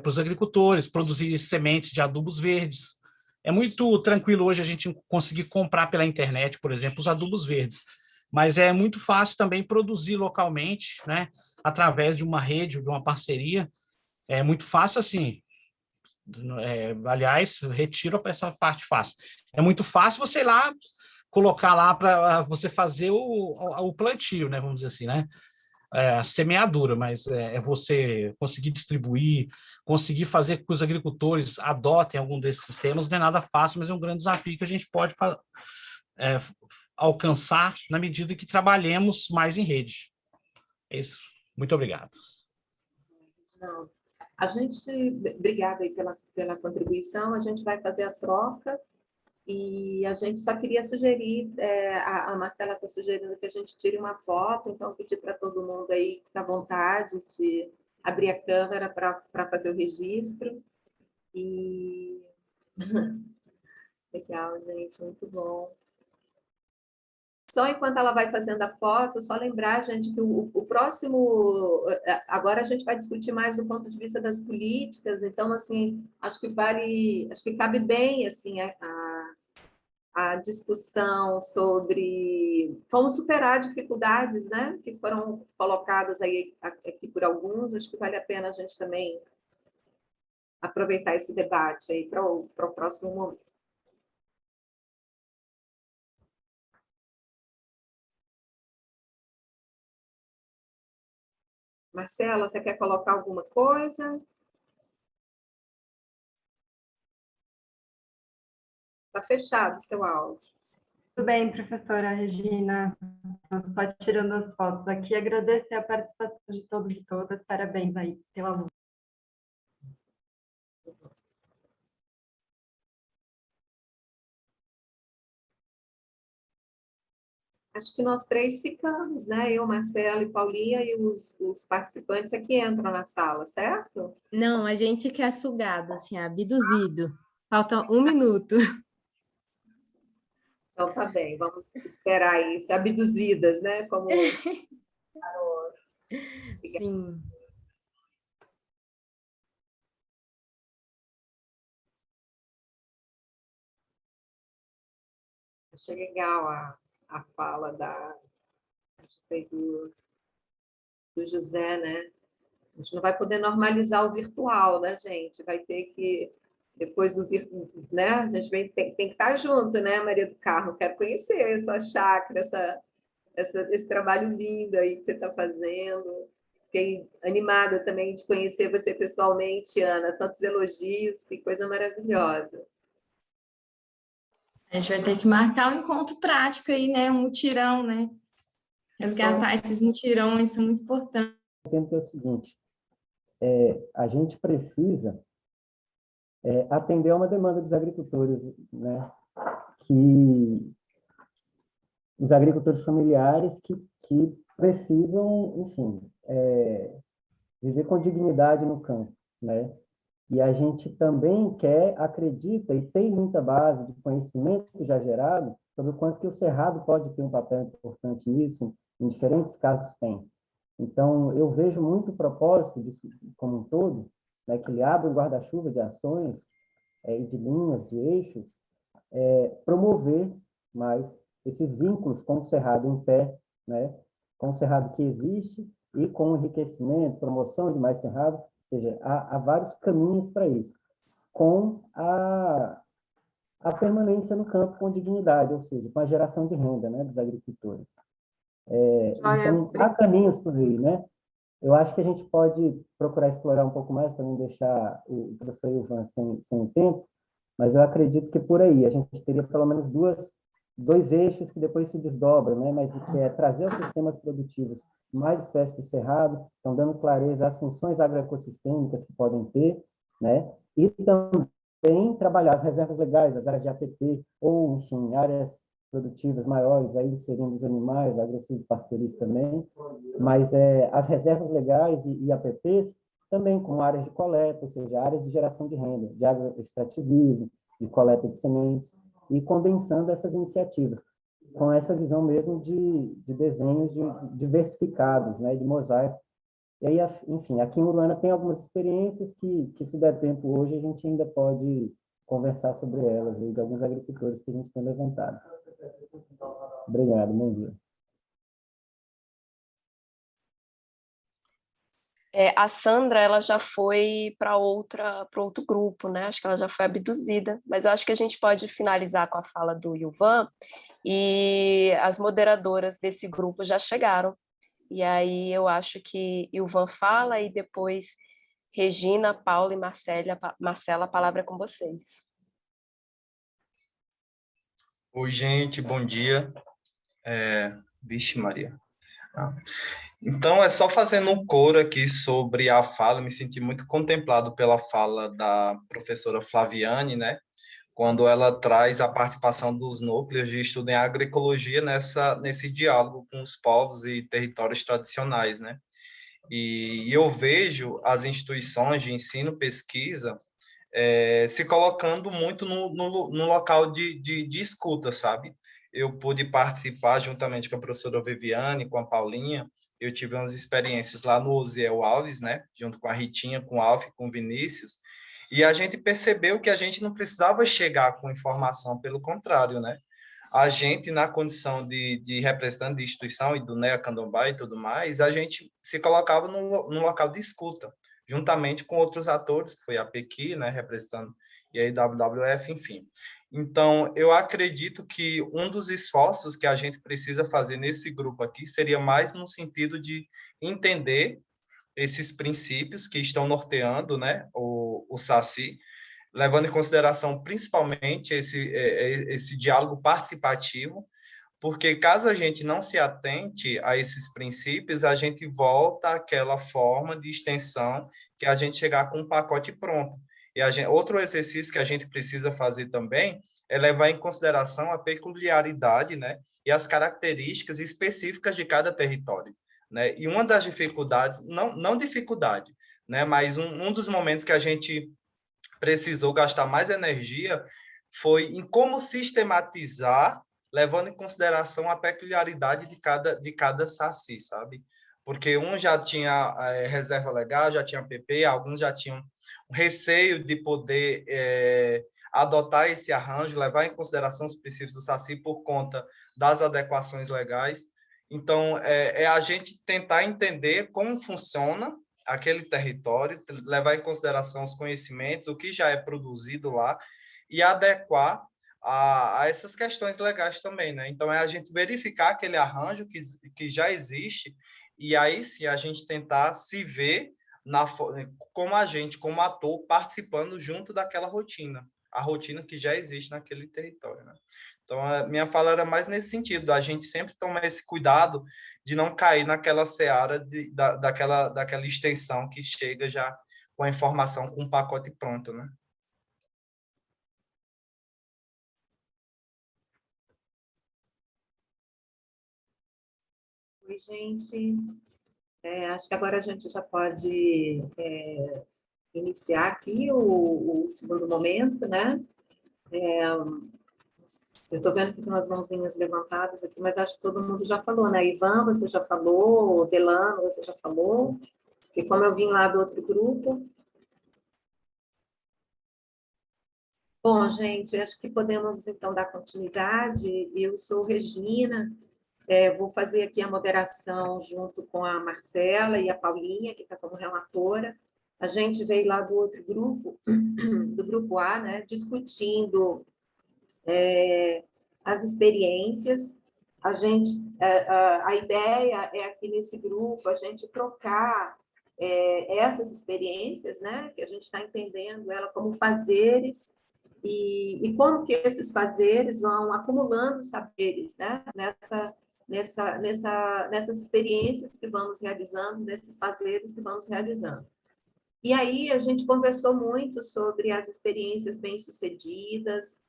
S6: para os agricultores, produzir sementes de adubos verdes. É muito tranquilo hoje a gente conseguir comprar pela internet, por exemplo, os adubos verdes, mas é muito fácil também produzir localmente, né? Através de uma rede, de uma parceria. É muito fácil assim. Aliás, retiro essa parte fácil. É muito fácil você ir lá, colocar lá para você fazer o plantio, né? Vamos dizer assim, né? A semeadura, mas é você conseguir distribuir, conseguir fazer com que os agricultores adotem algum desses sistemas, não é nada fácil, mas é um grande desafio que a gente pode alcançar na medida que trabalhemos mais em rede. É isso. Muito obrigado.
S1: Não. A gente, obrigada aí pela contribuição, a gente vai fazer a troca e a gente só queria sugerir, a Marcela está sugerindo que a gente tire uma foto, então pedir para todo mundo aí que está à vontade de abrir a câmera para fazer o registro. E legal, gente, muito bom. Só enquanto ela vai fazendo a foto, só lembrar, gente, que o próximo... Agora a gente vai discutir mais do ponto de vista das políticas, então, assim, acho que cabe bem, assim, a discussão sobre como superar dificuldades, né, que foram colocadas aí aqui por alguns, acho que vale a pena a gente também aproveitar esse debate aí para o próximo momento. Marcela, você quer colocar alguma coisa? Está fechado o seu áudio.
S4: Tudo bem, professora Regina. Só tirando as fotos aqui. Agradecer a participação de todos e todas. Parabéns aí pela luta.
S1: Acho que nós três ficamos, né? Eu, Marcela e Paulinha, e os participantes aqui entram na sala, certo?
S5: Não, a gente que é sugado, assim, abduzido. Falta 1 minuto.
S1: Então tá bem, vamos esperar aí, ser abduzidas, né? Como
S5: Sim.
S1: achei legal a fala acho que foi do José, né? A gente não vai poder normalizar o virtual, né, gente? Vai ter que, depois do virtual, né? A gente tem que estar junto, né, Maria do Carmo? Quero conhecer essa chácara, esse trabalho lindo aí que você está fazendo. Fiquei animada também de conhecer você pessoalmente, Ana. Tantos elogios, que coisa maravilhosa.
S9: A gente vai ter que marcar um encontro prático aí, né? Um mutirão, né? Resgatar esses mutirões são muito importantes.
S13: O tempo é o seguinte, a gente precisa atender a uma demanda dos agricultores, né? Que os agricultores familiares que precisam, enfim, viver com dignidade no campo, né? E a gente também acredita e tem muita base de conhecimento já gerado sobre o quanto que o cerrado pode ter um papel importante nisso, em diferentes casos tem. Então, eu vejo muito propósito disso como um todo, né, que ele abre um guarda-chuva de ações e de linhas, de eixos, promover mais esses vínculos com o cerrado em pé, né, com o cerrado que existe e com o enriquecimento, promoção de mais cerrado, ou seja, há vários caminhos para isso, com a permanência no campo com dignidade, ou seja, com a geração de renda, né, dos agricultores. Então, há caminhos por aí, né? Eu acho que a gente pode procurar explorar um pouco mais para não deixar o professor Ivan sem tempo, mas eu acredito que por aí a gente teria pelo menos dois eixos que depois se desdobram, né? Mas que é trazer os sistemas produtivos mais espécies do cerrado, estão dando clareza às funções agroecossistêmicas que podem ter, né? E também trabalhar as reservas legais, as áreas de APP, ou, enfim, áreas produtivas maiores, aí seriam os animais, agressivo-pastoril também, mas as reservas legais e APPs também com áreas de coleta, ou seja, áreas de geração de renda, de agroextrativismo, de coleta de sementes, e condensando essas iniciativas, com essa visão mesmo de desenhos diversificados, né, de mosaico. E aí, enfim, aqui em Uruana tem algumas experiências que se der tempo hoje, a gente ainda pode conversar sobre elas, aí, de alguns agricultores que a gente tem levantado. Obrigado, bom dia.
S14: A Sandra, ela já foi para outro grupo, né? Acho que ela já foi abduzida, mas eu acho que a gente pode finalizar com a fala do Ilvan, e as moderadoras desse grupo já chegaram. E aí eu acho que Ilvan fala e depois Regina, Paula e Marcela, a palavra é com vocês.
S15: Oi, gente, bom dia. Vixe, Maria. Então, é só fazendo um coro aqui sobre a fala, me senti muito contemplado pela fala da professora Flaviane, né? Quando ela traz a participação dos núcleos de estudo em agroecologia nesse diálogo com os povos e territórios tradicionais, né? E eu vejo as instituições de ensino, pesquisa, se colocando muito no local de escuta, sabe? Eu pude participar juntamente com a professora Viviane, com a Paulinha. Eu tive umas experiências lá no Osiel Alves, né? Junto com a Ritinha, com o Alf, com o Vinícius, e a gente percebeu que a gente não precisava chegar com informação, pelo contrário, né? A gente, na condição de representante de instituição e do NEA Candomblé e tudo mais, a gente se colocava no local de escuta, juntamente com outros atores, que foi a PEQI, né, representando, e a IWWF, enfim. Então, eu acredito que um dos esforços que a gente precisa fazer nesse grupo aqui seria mais no sentido de entender esses princípios que estão norteando, né, o SACI, levando em consideração principalmente esse diálogo participativo, porque caso a gente não se atente a esses princípios, a gente volta àquela forma de extensão que a gente chegar com um pacote pronto. E outro exercício que a gente precisa fazer também é levar em consideração a peculiaridade, né, e as características específicas de cada território, né? E uma das dificuldades, não dificuldade, né, mas um dos momentos que a gente precisou gastar mais energia foi em como sistematizar, levando em consideração a peculiaridade de cada SACI, sabe? Porque um já tinha reserva legal, já tinha PP, alguns já tinham receio de poder adotar esse arranjo, levar em consideração os princípios do SACI por conta das adequações legais. Então, é a gente tentar entender como funciona aquele território, levar em consideração os conhecimentos, o que já é produzido lá, e adequar a essas questões legais também, né? Então, é a gente verificar aquele arranjo que já existe, e aí sim a gente tentar se ver como agente, como ator, participando junto daquela rotina, a rotina que já existe naquele território, né? Então, a minha fala era mais nesse sentido, a gente sempre tomar esse cuidado de não cair naquela seara daquela extensão que chega já com a informação, com um pacote pronto, né?
S1: Oi, gente. Acho que agora a gente já pode iniciar aqui o segundo momento, né? Eu estou vendo que tem umas mãozinhas levantadas aqui, mas acho que todo mundo já falou, né? Ivan, você já falou, Delano, você já falou, e como eu vim lá do outro grupo. Bom, gente, acho que podemos, então, dar continuidade. Eu sou Regina, vou fazer aqui a moderação junto com a Marcela e a Paulinha, que está como relatora. A gente veio lá do outro grupo, do grupo A, né, discutindo as experiências. A ideia é aqui nesse grupo a gente trocar essas experiências, né, que a gente está entendendo ela como fazeres, e como que esses fazeres vão acumulando saberes, né, nessas experiências que vamos realizando, nesses fazeres que vamos realizando. E aí a gente conversou muito sobre as experiências bem-sucedidas,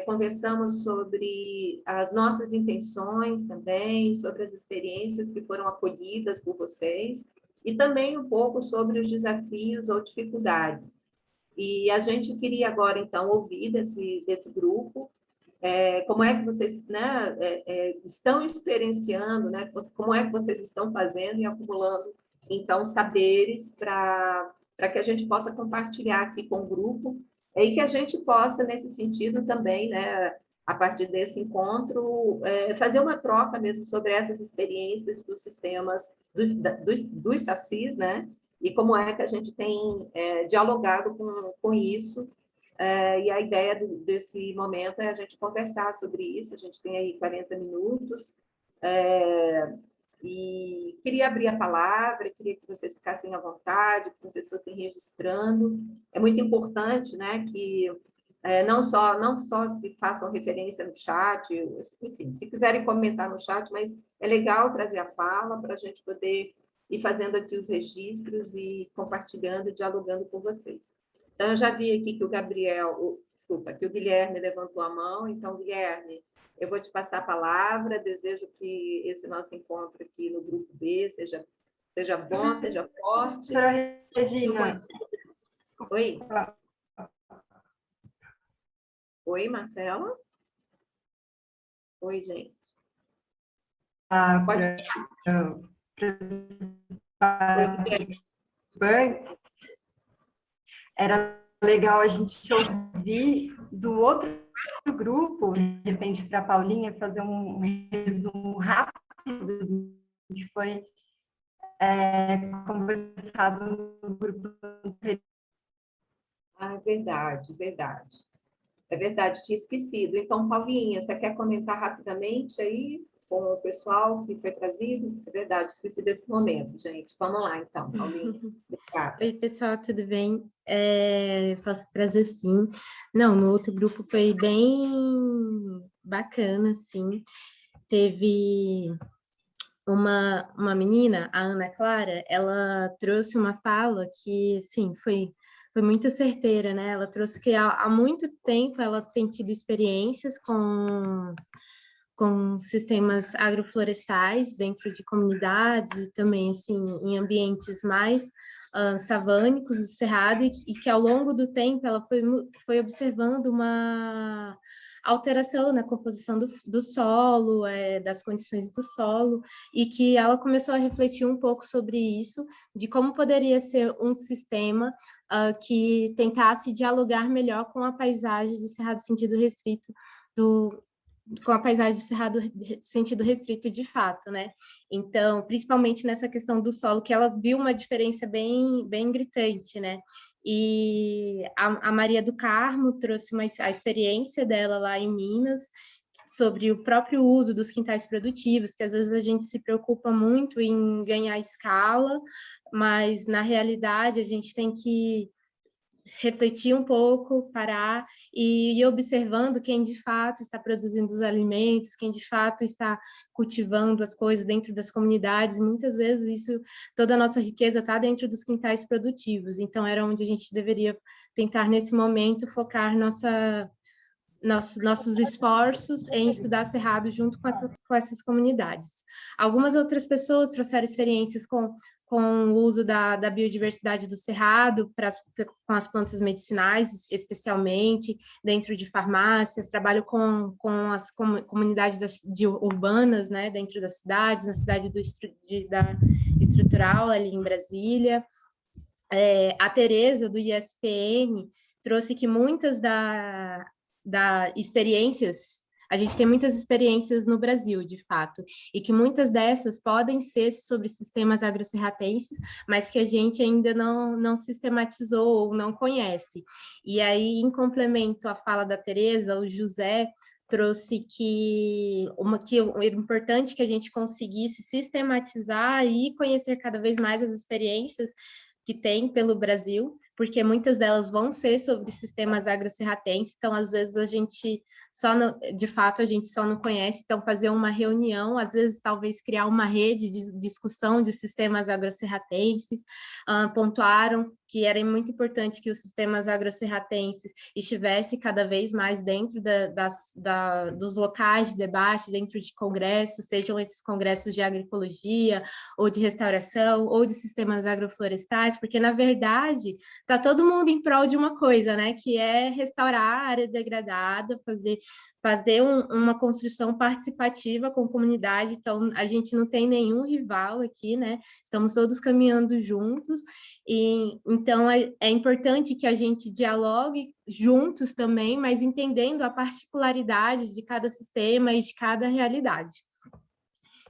S1: conversamos sobre as nossas intenções também, sobre as experiências que foram acolhidas por vocês, e também um pouco sobre os desafios ou dificuldades. E a gente queria agora, então, ouvir desse grupo como é que vocês, né, estão experienciando, né, como é que vocês estão fazendo e acumulando, então, saberes para que a gente possa compartilhar aqui com o grupo, e que a gente possa, nesse sentido também, né, a partir desse encontro, fazer uma troca mesmo sobre essas experiências dos sistemas, dos SACIs, né, e como é que a gente tem dialogado com isso. E a ideia desse momento é a gente conversar sobre isso. A gente tem aí 40 minutos, e queria abrir a palavra, queria que vocês ficassem à vontade, que vocês fossem registrando. É muito importante, né, que não só se façam referência no chat, enfim, se quiserem comentar no chat, mas é legal trazer a fala para a gente poder ir fazendo aqui os registros e compartilhando, dialogando com vocês. Então, eu já vi aqui que que o Guilherme levantou a mão. Então, Guilherme, eu vou te passar a palavra. Desejo que esse nosso encontro aqui no Grupo B seja bom, seja forte.
S4: Regina.
S1: Oi? Oi, Marcela? Oi, gente. Pode
S4: Era legal a gente ouvir do outro grupo, de repente, para a Paulinha, fazer um resumo rápido do que foi conversado no grupo anterior.
S1: Ah, verdade. É verdade, tinha esquecido. Então, Paulinha, você quer comentar rapidamente aí com o pessoal que foi trazido? É verdade, esqueci desse momento, gente. Vamos lá, então, Paulinha.
S5: Oi, pessoal, tudo bem? Posso trazer sim. Não, no outro grupo foi bem bacana, sim. Teve uma menina, a Ana Clara, ela trouxe uma fala que, sim, foi foi muito certeira, né? Ela trouxe que há muito tempo ela tem tido experiências com sistemas agroflorestais dentro de comunidades e também, assim, em ambientes mais savânicos do Cerrado, e que ao longo do tempo ela foi observando uma alteração na composição do solo, das condições do solo, e que ela começou a refletir um pouco sobre isso, de como poderia ser um sistema que tentasse dialogar melhor com a paisagem de Cerrado Sentido Restrito com a paisagem de Cerrado Sentido Restrito de fato, né? Então, principalmente nessa questão do solo, que ela viu uma diferença bem gritante, né? E a Maria do Carmo trouxe a experiência dela lá em Minas, sobre o próprio uso dos quintais produtivos, que às vezes a gente se preocupa muito em ganhar escala, mas na realidade a gente tem que refletir um pouco, parar e ir observando quem de fato está produzindo os alimentos, quem de fato está cultivando as coisas dentro das comunidades. Muitas vezes toda a nossa riqueza está dentro dos quintais produtivos, então era onde a gente deveria tentar nesse momento focar nossos esforços em estudar Cerrado junto com essas comunidades. Algumas outras pessoas trouxeram experiências com o uso da biodiversidade do Cerrado com as plantas medicinais, especialmente dentro de farmácias, trabalho com as comunidades urbanas, né, dentro das cidades, na cidade da Estrutural, ali em Brasília. A Tereza, do ISPN, trouxe que muitas experiências, a gente tem muitas experiências no Brasil, de fato, e que muitas dessas podem ser sobre sistemas agrocerratenses, mas que a gente ainda não sistematizou ou não conhece. E aí, em complemento à fala da Tereza, o José trouxe que era importante que a gente conseguisse sistematizar e conhecer cada vez mais as experiências que tem pelo Brasil, porque muitas delas vão ser sobre sistemas agrocerratenses, então às vezes a gente de fato a gente só não conhece, então fazer uma reunião, às vezes talvez criar uma rede de discussão de sistemas agrocerratenses. Pontuaram que era muito importante que os sistemas agrocerratenses estivessem cada vez mais dentro dos locais de debate, dentro de congressos, sejam esses congressos de agroecologia, ou de restauração, ou de sistemas agroflorestais, porque, na verdade, está todo mundo em prol de uma coisa, né, que é restaurar a área degradada, fazer uma construção participativa com a comunidade. Então, a gente não tem nenhum rival aqui, né, estamos todos caminhando juntos, e então é importante que a gente dialogue juntos também, mas entendendo a particularidade de cada sistema e de cada realidade.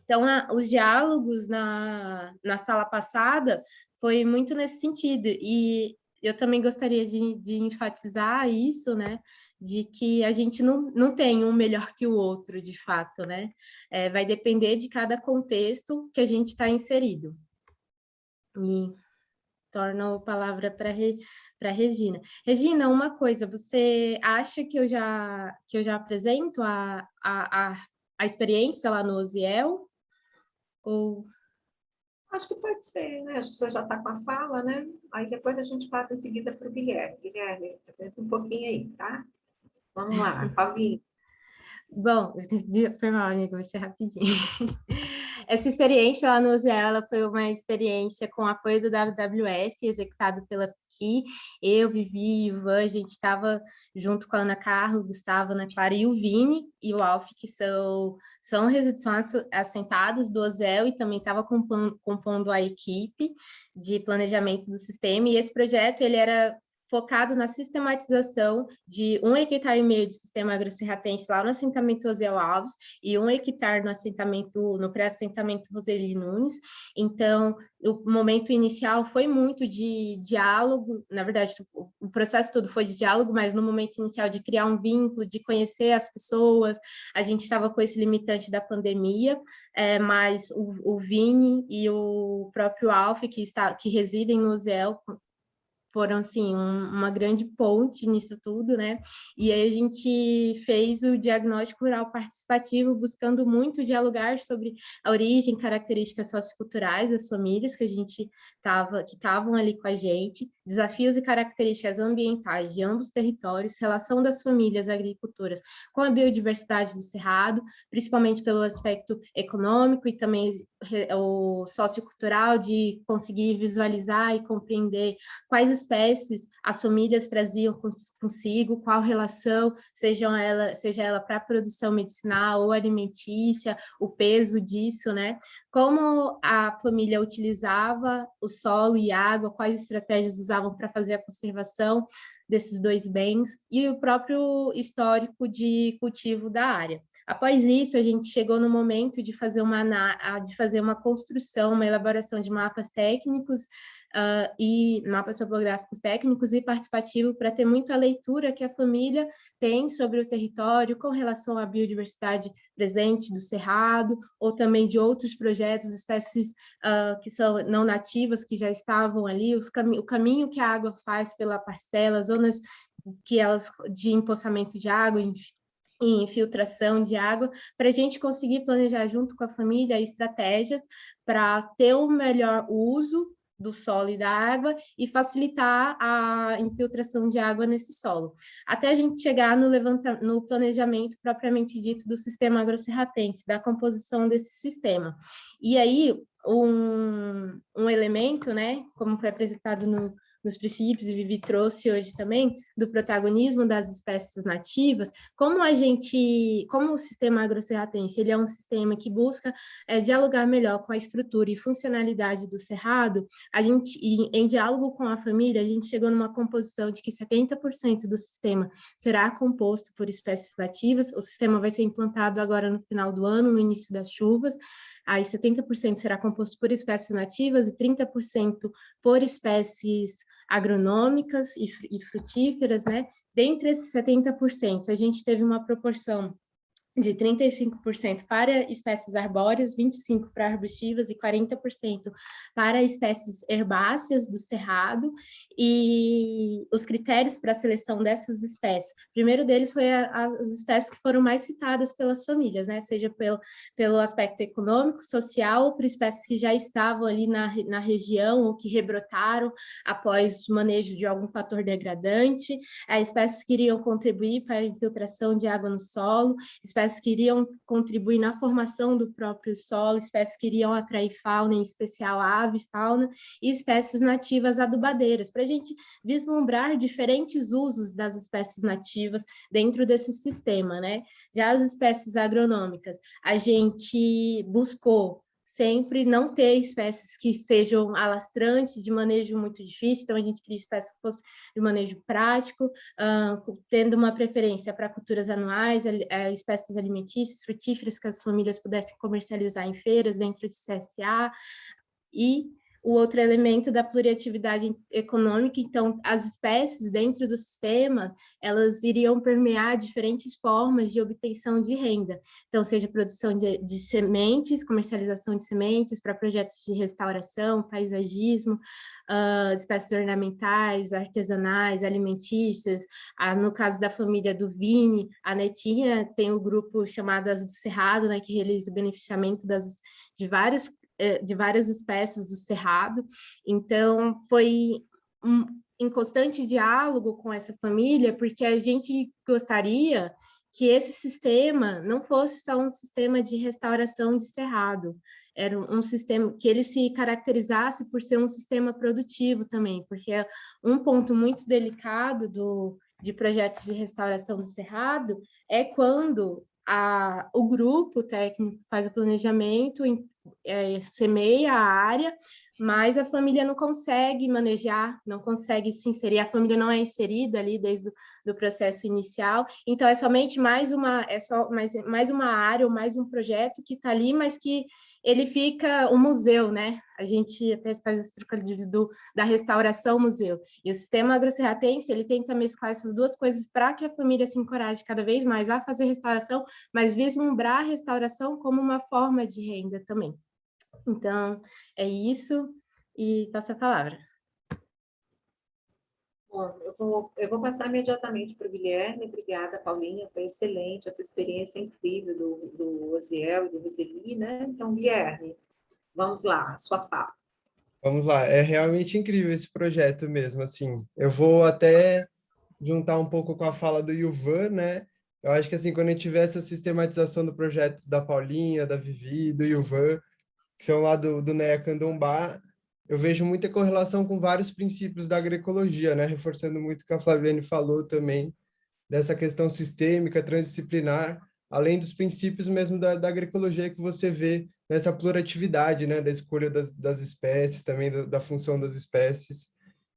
S5: Então, os diálogos na sala passada foi muito nesse sentido, e eu também gostaria de enfatizar isso, né, de que a gente não tem um melhor que o outro, de fato, né, vai depender de cada contexto que a gente está inserido. E torno a palavra para Regina. Regina, uma coisa, você acha que eu já apresento a experiência lá no Osiel? Ou...
S1: Acho que pode ser, né? Acho que o senhor já está com a fala, né? Aí depois a gente passa em seguida para o Guilherme. Guilherme, apresenta um pouquinho aí, tá? Vamos lá, Paulinho.
S5: Bom, foi mal, amiga, vai ser rapidinho. Essa experiência lá no Osiel, ela foi uma experiência com apoio do WWF, executado pela PIQui. Eu, Vivi e o Ivan, a gente estava junto com a Ana Carla, o Gustavo, a Ana Clara e o Vini e o Alf, que são assentados do Osiel, e também estava compondo a equipe de planejamento do sistema. E esse projeto, ele era focado na sistematização de 1,5 hectare de sistema agrocerratense lá no assentamento Osiel Alves e 1 hectare no pré-assentamento Roseli Nunes. Então, o momento inicial foi muito de diálogo, na verdade, o processo todo foi de diálogo, mas no momento inicial de criar um vínculo, de conhecer as pessoas, a gente estava com esse limitante da pandemia, mas o Vini e o próprio Alf, que residem no Osiel, foram, assim, uma grande ponte nisso tudo, né? E aí a gente fez o diagnóstico rural participativo, buscando muito dialogar sobre a origem, características socioculturais das famílias que estavam ali com a gente, desafios e características ambientais de ambos os territórios, relação das famílias agricultoras com a biodiversidade do Cerrado, principalmente pelo aspecto econômico e também o sociocultural, de conseguir visualizar e compreender quais espécies as famílias traziam consigo, qual relação, seja ela para a produção medicinal ou alimentícia, o peso disso, né? Como a família utilizava o solo e água, quais estratégias usavam para fazer a conservação desses dois bens, e o próprio histórico de cultivo da área. Após isso, a gente chegou no momento de fazer uma construção, uma elaboração de mapas técnicos e mapas topográficos técnicos e participativos, para ter muito a leitura que a família tem sobre o território com relação à biodiversidade presente do Cerrado, ou também de outros projetos, espécies que são não nativas, que já estavam ali, o caminho que a água faz pela parcela, zonas que elas de empoçamento de água, e infiltração de água, para a gente conseguir planejar junto com a família estratégias para ter um melhor uso do solo e da água e facilitar a infiltração de água nesse solo, até a gente chegar no planejamento propriamente dito do sistema agrosserratense, da composição desse sistema. E aí, um elemento, né, como foi apresentado nos princípios, e Vivi trouxe hoje também, do protagonismo das espécies nativas, como o sistema agrosserratense, ele é um sistema que busca dialogar melhor com a estrutura e funcionalidade do cerrado, em diálogo com a família, a gente chegou numa composição de que 70% do sistema será composto por espécies nativas, o sistema vai ser implantado agora no final do ano, no início das chuvas, aí 70% será composto por espécies nativas e 30% por espécies agronômicas e frutíferas, né? Dentre esses 70%, a gente teve uma proporção de 35% para espécies arbóreas, 25% para arbustivas e 40% para espécies herbáceas do cerrado, e os critérios para a seleção dessas espécies, o primeiro deles foi as espécies que foram mais citadas pelas famílias, né, seja pelo aspecto econômico, social, ou por espécies que já estavam ali na região ou que rebrotaram após o manejo de algum fator degradante, espécies que iriam contribuir para a infiltração de água no solo, espécies que iriam contribuir na formação do próprio solo, espécies que iriam atrair fauna, em especial a ave fauna, e espécies nativas adubadeiras, para a gente vislumbrar diferentes usos das espécies nativas dentro desse sistema, né? Já as espécies agronômicas, a gente buscou sempre não ter espécies que sejam alastrantes, de manejo muito difícil, então a gente queria espécies que fossem de manejo prático, tendo uma preferência para culturas anuais, espécies alimentícias, frutíferas, que as famílias pudessem comercializar em feiras dentro de CSA, e o outro elemento da pluriatividade econômica, então as espécies dentro do sistema, elas iriam permear diferentes formas de obtenção de renda, então seja produção de sementes, comercialização de sementes para projetos de restauração, paisagismo, espécies ornamentais, artesanais, alimentícias, no caso da família do Vini, a Netinha tem o grupo chamado As do Cerrado, né, que realiza o beneficiamento de várias espécies do cerrado, então foi em constante diálogo com essa família, porque a gente gostaria que esse sistema não fosse só um sistema de restauração de cerrado, era um sistema que ele se caracterizasse por ser um sistema produtivo também, porque é um ponto muito delicado de projetos de restauração do cerrado é quando o grupo técnico faz o planejamento, semeia a área, mas a família não consegue manejar, não consegue se inserir, a família não é inserida ali desde o processo inicial, então é somente mais uma área ou mais um projeto que está ali, mas que ele fica um museu, né? A gente até faz esse trocadilho da restauração museu. E o sistema agrosserratense, ele tenta mesclar essas duas coisas para que a família se encoraje cada vez mais a fazer restauração, mas vislumbrar a restauração como uma forma de renda também. Então, é isso, e passo a palavra.
S1: Bom, eu vou passar imediatamente para o Guilherme. Obrigada, Paulinha, foi excelente essa experiência incrível do Osiel e do Roseli, né? Então, Guilherme, vamos lá, sua fala.
S16: Vamos lá, é realmente incrível esse projeto mesmo, assim. Eu vou até juntar um pouco com a fala do Yuvan, né? Eu acho que, assim, quando a gente tiver essa sistematização do projeto da Paulinha, da Vivi, do Yuvan, que são lá do NEA Candombá, eu vejo muita correlação com vários princípios da agroecologia, né? Reforçando muito o que a Flaviane falou também, dessa questão sistêmica, transdisciplinar, além dos princípios mesmo da agroecologia que você vê nessa pluratividade, né? Da escolha das espécies, também da função das espécies.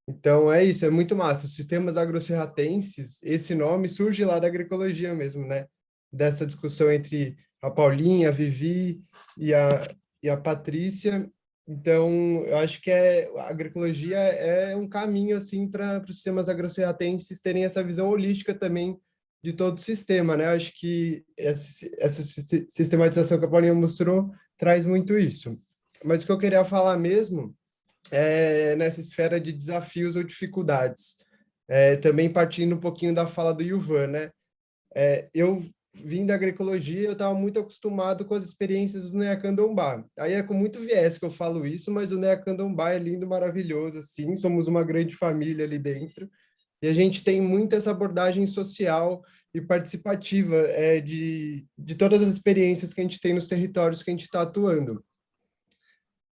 S16: Então, é isso, é muito massa. Os sistemas agrosserratenses, esse nome surge lá da agroecologia mesmo, né? Dessa discussão entre a Paulinha, a Vivi e a Patrícia. Então, eu acho que a agroecologia é um caminho, assim, para os sistemas agrosserratenses terem essa visão holística também de todo o sistema, né? Eu acho que essa sistematização que a Paulinha mostrou traz muito isso. Mas o que eu queria falar mesmo nessa esfera de desafios ou dificuldades. Também partindo um pouquinho da fala do Yuvan, né? Eu vim da agroecologia, eu estava muito acostumado com as experiências do NEA Candombá. Aí é com muito viés que eu falo isso, mas o NEA Candombá é lindo, maravilhoso, assim, somos uma grande família ali dentro, e a gente tem muito essa abordagem social e participativa de todas as experiências que a gente tem nos territórios que a gente está atuando.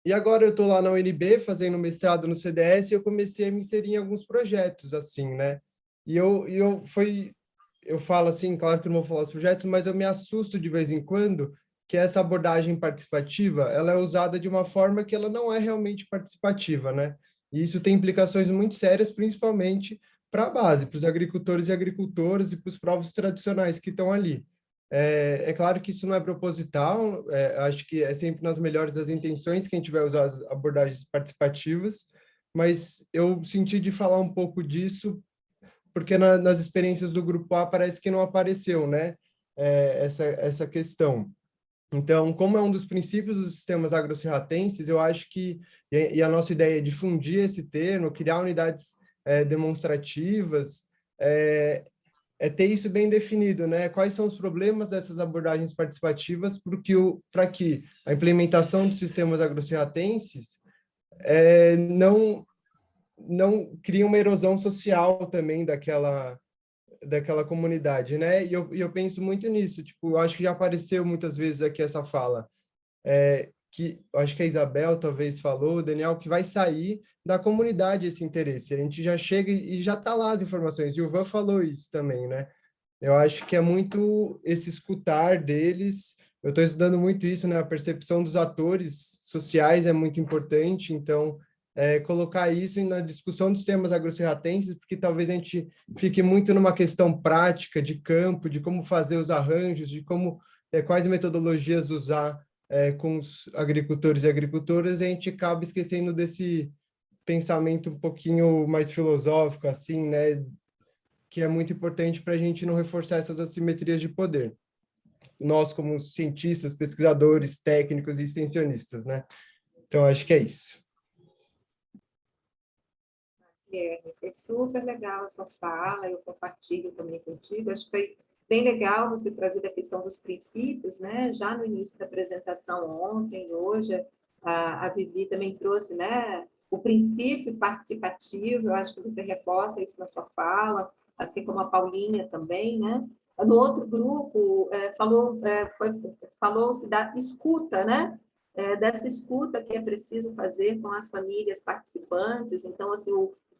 S16: E agora eu estou lá na UNB, fazendo mestrado no CDS, e eu comecei a me inserir em alguns projetos, assim, né? E eu falo assim, claro que não vou falar os projetos, mas eu me assusto de vez em quando que essa abordagem participativa, ela é usada de uma forma que ela não é realmente participativa, né? E isso tem implicações muito sérias, principalmente para a base, para os agricultores e agricultoras e para os povos tradicionais que estão ali. É claro que isso não é proposital, acho que é sempre nas melhores das intenções que a gente vai usar as abordagens participativas, mas eu senti de falar um pouco disso porque nas experiências do Grupo A parece que não apareceu, né, essa questão. Então, como é um dos princípios dos sistemas agrosserratenses, eu acho que, e a nossa ideia é difundir esse termo, criar unidades demonstrativas, ter isso bem definido, né? Quais são os problemas dessas abordagens participativas para que a implementação dos sistemas agrosserratenses não crie uma erosão social também daquela comunidade, né? E eu penso muito nisso, tipo, eu acho que já apareceu muitas vezes aqui essa fala, que eu acho que a Isabel talvez falou, o Daniel, que vai sair da comunidade esse interesse. A gente já chega e já está lá as informações. E o Ivan falou isso também, né? Eu acho que é muito esse escutar deles. Eu estou estudando muito isso, né? A percepção dos atores sociais é muito importante. Então, colocar isso na discussão dos temas agrosserratenses, porque talvez a gente fique muito numa questão prática de campo, de como fazer os arranjos, de quais metodologias usar com os agricultores e agricultoras, e a gente acaba esquecendo desse pensamento um pouquinho mais filosófico, assim, né, que é muito importante para a gente não reforçar essas assimetrias de poder. Nós, como cientistas, pesquisadores, técnicos e extensionistas, né? Então, acho que é isso.
S1: Foi super legal a sua fala, eu compartilho também contigo, acho que foi bem legal você trazer a questão dos princípios, né? Já no início da apresentação ontem, hoje, a Vivi também trouxe, né, o princípio participativo, eu acho que você reforça isso na sua fala, assim como a Paulinha também, né? No outro grupo, falou-se da escuta, né? Dessa escuta que é preciso fazer com as famílias participantes, então, assim,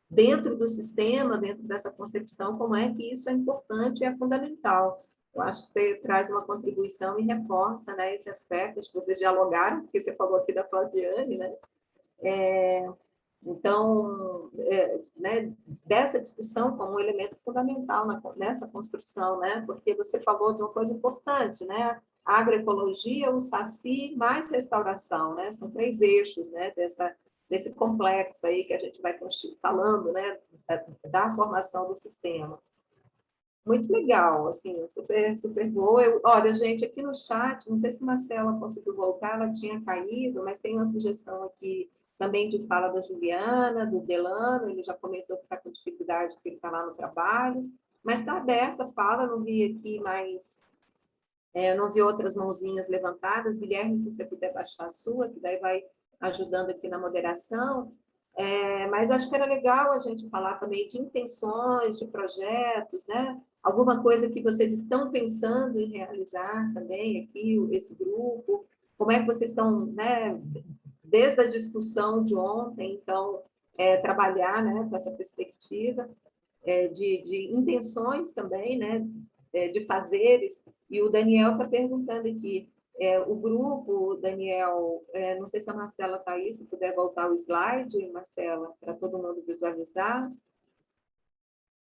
S1: dentro do sistema, dentro dessa concepção, como é que isso é importante e é fundamental. Eu acho que você traz uma contribuição e reforça, né, esse aspecto, acho que vocês dialogaram, porque você falou aqui da Flaviane, né? Então, né, dessa discussão como um elemento fundamental nessa construção, né? Porque você falou de uma coisa importante, né? A agroecologia, o SACI mais restauração, né? São 3 eixos, né, desse complexo aí que a gente vai falando, né, da formação do sistema. Muito legal, assim, super, super boa. Olha, gente, aqui no chat, não sei se Marcela conseguiu voltar, ela tinha caído, mas tem uma sugestão aqui também de fala da Juliana, do Delano, ele já comentou que está com dificuldade porque ele está lá no trabalho, mas está aberta a fala, não vi aqui mais, não vi outras mãozinhas levantadas. Guilherme, se você puder baixar a sua, que daí vai ajudando aqui na moderação. Mas acho que era legal a gente falar também de intenções, de projetos, né? Alguma coisa que vocês estão pensando em realizar também aqui, esse grupo, como é que vocês estão, né, desde a discussão de ontem, então, trabalhar, né, com essa perspectiva de intenções também, né, de fazeres. E o Daniel está perguntando aqui, o grupo, Daniel, não sei se a Marcela está aí, se puder voltar o slide, Marcela, para todo mundo visualizar.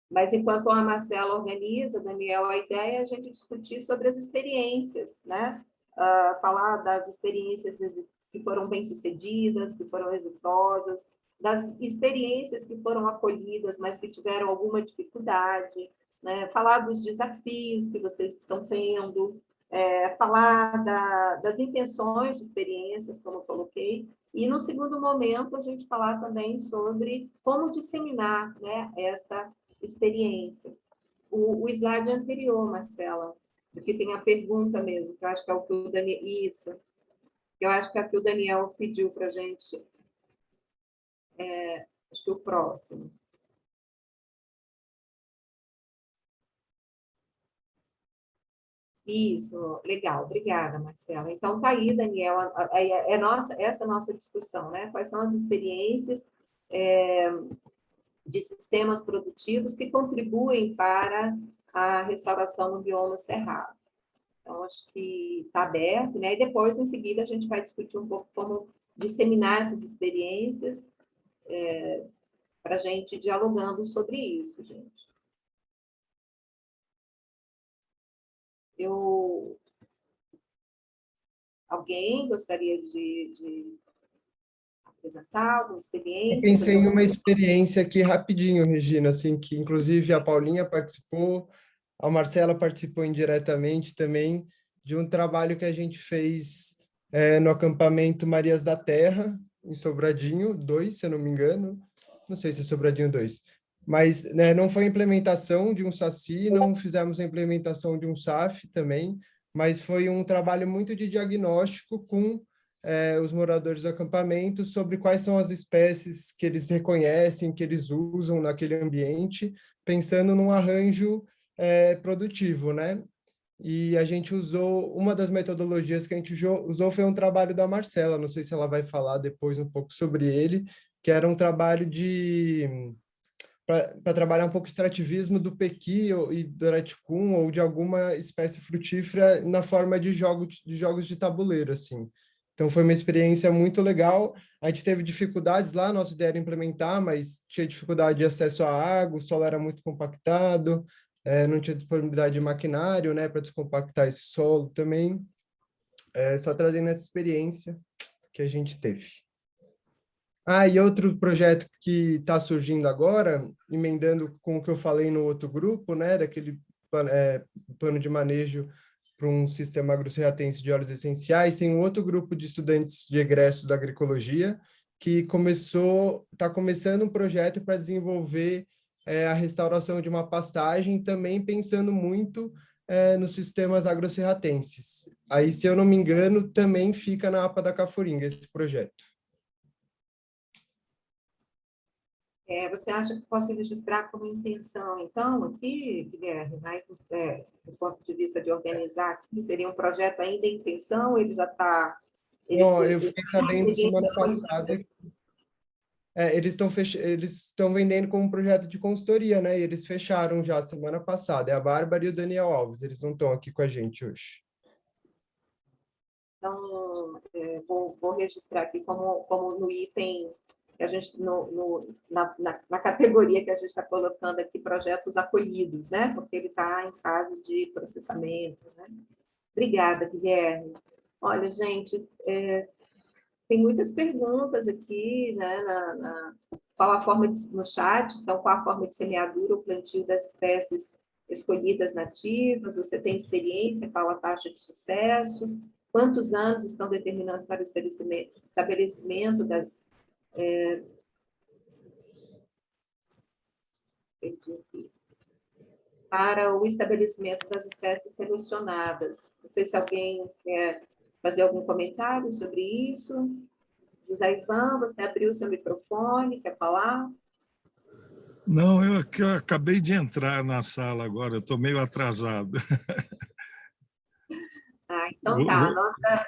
S1: Mas enquanto a Marcela organiza, Daniel, a ideia é a gente discutir sobre as experiências, né? Falar das experiências que foram bem-sucedidas, que foram exitosas, das experiências que foram acolhidas, mas que tiveram alguma dificuldade, né? Falar dos desafios que vocês estão tendo, falar das intenções de experiências, como eu coloquei, e no segundo momento a gente falar também sobre como disseminar, né, essa experiência. O slide anterior, Marcela, porque tem a pergunta mesmo, que eu acho que é o que o Daniel... Isso, que eu acho que é o que o Daniel pediu para a gente. Acho que o próximo. Isso, legal, obrigada, Marcela. Então, tá aí, Daniel, essa nossa discussão, né? Quais são as experiências de sistemas produtivos que contribuem para a restauração no bioma cerrado. Então, acho que está aberto, né? E depois, em seguida, a gente vai discutir um pouco como disseminar essas experiências para a gente ir dialogando sobre isso, gente. Alguém gostaria de apresentar alguma experiência?
S16: Eu pensei em uma experiência aqui rapidinho, Regina, assim, que inclusive a Paulinha participou, a Marcela participou indiretamente também, de um trabalho que a gente fez no acampamento Marias da Terra, em Sobradinho 2, se eu não me engano, não sei se é Sobradinho 2, mas né, não foi a implementação de um SACI, não fizemos a implementação de um SAF também, mas foi um trabalho muito de diagnóstico com os moradores do acampamento sobre quais são as espécies que eles reconhecem, que eles usam naquele ambiente, pensando num arranjo produtivo, né? E a gente usou, uma das metodologias que a gente usou foi um trabalho da Marcela, não sei se ela vai falar depois um pouco sobre ele, que era um trabalho para trabalhar um pouco o extrativismo do pequi e do araticum ou de alguma espécie frutífera na forma de jogos de tabuleiro, assim. Então, foi uma experiência muito legal. A gente teve dificuldades lá, nossa ideia era implementar, mas tinha dificuldade de acesso à água, o solo era muito compactado, não tinha disponibilidade de maquinário, né, para descompactar esse solo também. Só trazendo essa experiência que a gente teve. E outro projeto que está surgindo agora, emendando com o que eu falei no outro grupo, né, daquele plano de manejo para um sistema agrocerratense de óleos essenciais, tem um outro grupo de estudantes de egressos da agroecologia que está começando um projeto para desenvolver a restauração de uma pastagem, também pensando muito nos sistemas agrocerratenses. Aí, se eu não me engano, também fica na APA da Cafuringa esse projeto.
S1: Você acha que posso registrar como intenção, então, aqui, Guilherme, né, do ponto de vista de organizar aqui, seria um projeto ainda em intenção, ele já está...
S16: Eu fiquei sabendo semana passada... eles estão vendendo como um projeto de consultoria, né? E eles fecharam já semana passada. É a Bárbara e o Daniel Alves, eles não estão aqui com a gente hoje.
S1: Então, vou registrar aqui como no item... que a gente, na categoria que a gente está colocando aqui, projetos acolhidos, né? Porque ele está em fase de processamento, né? Obrigada, Guilherme. Olha, gente, tem muitas perguntas aqui, né? Qual a forma no chat, então, qual a forma de semeadura ou plantio das espécies escolhidas nativas? Você tem experiência? Qual a taxa de sucesso? Quantos anos estão determinando para o estabelecimento das Para o estabelecimento das espécies selecionadas. Não sei se alguém quer fazer algum comentário sobre isso. José Ivan, você abriu seu microfone, quer falar?
S17: Não, eu acabei de entrar na sala agora, eu estou meio atrasado.
S1: Então tá,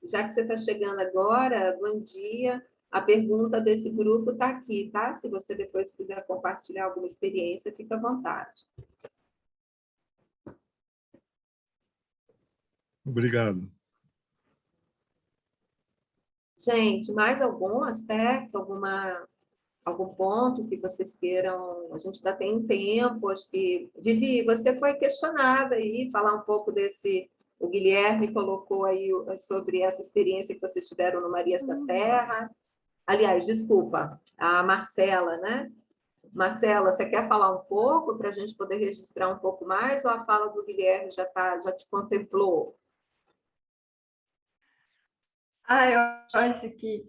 S1: já que você está chegando agora, bom dia. A pergunta desse grupo está aqui, tá? Se você depois quiser compartilhar alguma experiência, fica à vontade.
S17: Obrigado.
S1: Gente, mais algum aspecto, algum ponto que vocês queiram? A gente ainda tem um tempo, acho que... Vivi, você foi questionada aí, falar um pouco desse... O Guilherme colocou aí sobre essa experiência que vocês tiveram no Marias da Terra. Aliás, desculpa, a Marcela, né? Marcela, você quer falar um pouco para a gente poder registrar um pouco mais, ou a fala do Guilherme já te contemplou?
S4: Eu acho que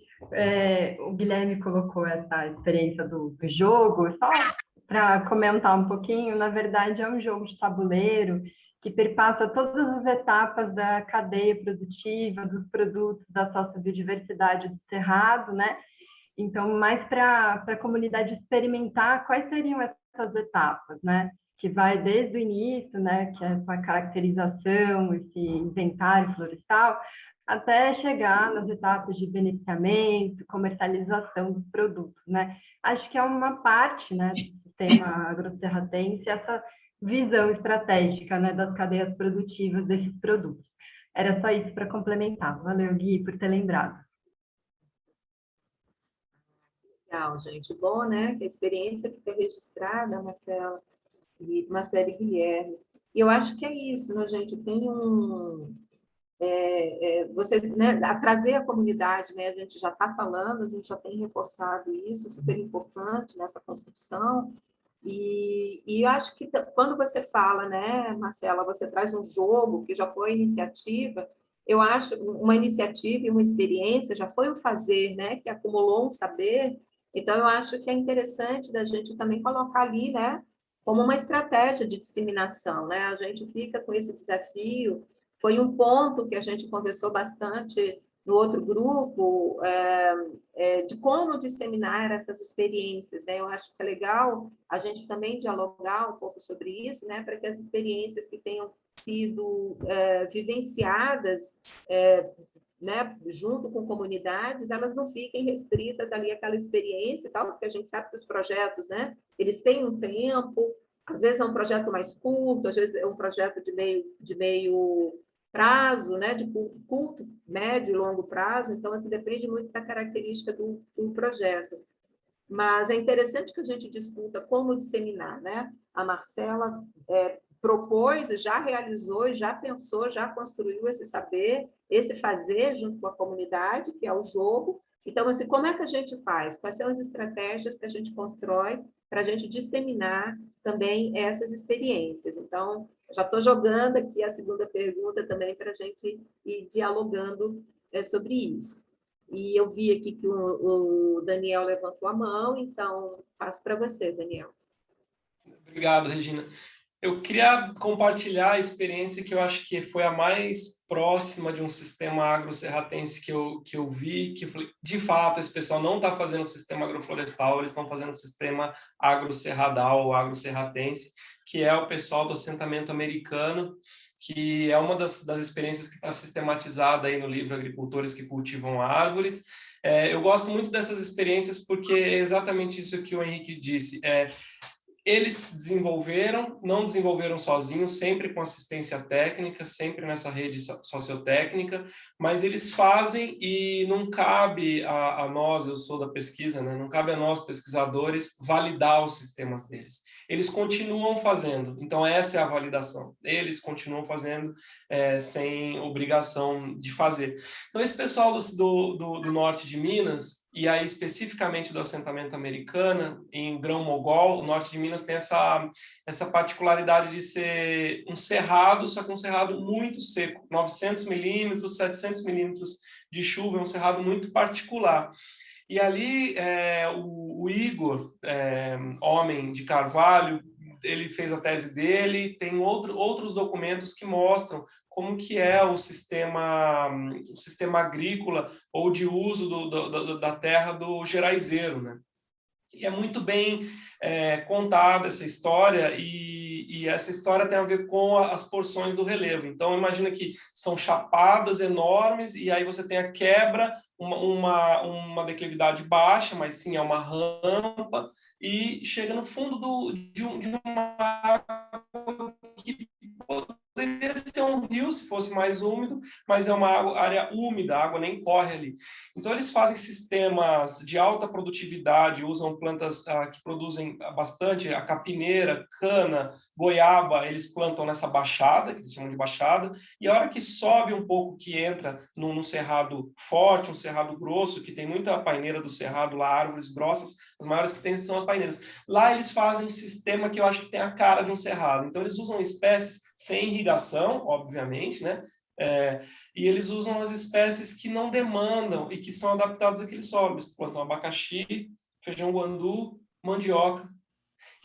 S4: o Guilherme colocou essa experiência do jogo, só para comentar um pouquinho, na verdade é um jogo de tabuleiro que perpassa todas as etapas da cadeia produtiva, dos produtos, da sociobiodiversidade do cerrado, né? Então, mais para a comunidade experimentar quais seriam essas etapas, né? Que vai desde o início, né? Que é a caracterização, esse inventário florestal, até chegar nas etapas de beneficiamento, comercialização dos produtos, né? Acho que é uma parte, né, do sistema agroserratense, essa visão estratégica, né, das cadeias produtivas desses produtos. Era só isso para complementar. Valeu, Gui, por ter lembrado.
S1: Legal, gente. Bom, né? Que a experiência fica registrada, Marcela e Guilherme. E eu acho que é isso, né, gente? Tem vocês, né, a trazer a comunidade, né, a gente já está falando, a gente já tem reforçado isso, super importante nessa construção, e eu acho que quando você fala, né, Marcela, você traz um jogo que já foi iniciativa, eu acho uma iniciativa e uma experiência, já foi um fazer, né, que acumulou um saber, então eu acho que é interessante da gente também colocar ali, né, como uma estratégia de disseminação, né, a gente fica com esse desafio. Foi um ponto que a gente conversou bastante no outro grupo, de como disseminar essas experiências, né? Eu acho que é legal a gente também dialogar um pouco sobre isso, né? Para que as experiências que tenham sido vivenciadas, né, junto com comunidades, elas não fiquem restritas ali àquela experiência e tal, porque a gente sabe que os projetos, né? Eles têm um tempo, às vezes é um projeto mais curto, às vezes é um projeto de meio prazo, né, de curto, médio e longo prazo, então, assim, depende muito da característica do projeto. Mas é interessante que a gente discuta como disseminar, né? A Marcela propôs, já realizou, já pensou, já construiu esse saber, esse fazer junto com a comunidade, que é o jogo. Então, assim, como é que a gente faz? Quais são as estratégias que a gente constrói para a gente disseminar também essas experiências? Então, já estou jogando aqui a segunda pergunta também para a gente ir dialogando sobre isso. E eu vi aqui que o Daniel levantou a mão, então passo para você, Daniel.
S18: Obrigado, Regina. Eu queria compartilhar a experiência que eu acho que foi a mais próxima de um sistema agroserratense que eu vi, que de fato esse pessoal não está fazendo sistema agroflorestal, eles estão fazendo sistema agrocerradal ou agroserratense, que é o pessoal do assentamento americano, que é uma das experiências que está sistematizada aí no livro Agricultores que Cultivam Árvores. Eu gosto muito dessas experiências porque é exatamente isso que o Henrique disse. Eles não desenvolveram sozinhos, sempre com assistência técnica, sempre nessa rede sociotécnica, mas eles fazem e não cabe a nós, eu sou da pesquisa, né? Não cabe a nós, pesquisadores, validar os sistemas deles. Eles continuam fazendo, então essa é a validação. Eles continuam fazendo sem obrigação de fazer. Então esse pessoal do norte de Minas, e aí especificamente do assentamento americano, em Grão-Mogol, o norte de Minas tem essa particularidade de ser um cerrado, só que um cerrado muito seco, 900 milímetros, 700 milímetros de chuva, é um cerrado muito particular. E ali o Igor, homem de Carvalho, ele fez a tese dele, tem outros documentos que mostram como que é o sistema agrícola ou de uso da terra do geraizeiro, né? E é muito bem contada essa história, e essa história tem a ver com as porções do relevo. Então, imagina que são chapadas enormes, e aí você tem a quebra, uma declividade baixa, mas sim é uma rampa, e chega no fundo de uma água que poderia ser um rio se fosse mais úmido, mas é uma área úmida, a água nem corre ali. Então, eles fazem sistemas de alta produtividade, usam plantas que produzem bastante, a capineira, cana, goiaba, eles plantam nessa baixada, que eles chamam de baixada, e a hora que sobe um pouco, que entra num cerrado forte, um cerrado grosso, que tem muita paineira do cerrado lá, árvores grossas, as maiores que tem são as paineiras. Lá eles fazem um sistema que eu acho que tem a cara de um cerrado. Então, eles usam espécies sem irrigação, obviamente, né? E eles usam as espécies que não demandam e que são adaptadas àquele solo. Eles plantam abacaxi, feijão guandu, mandioca.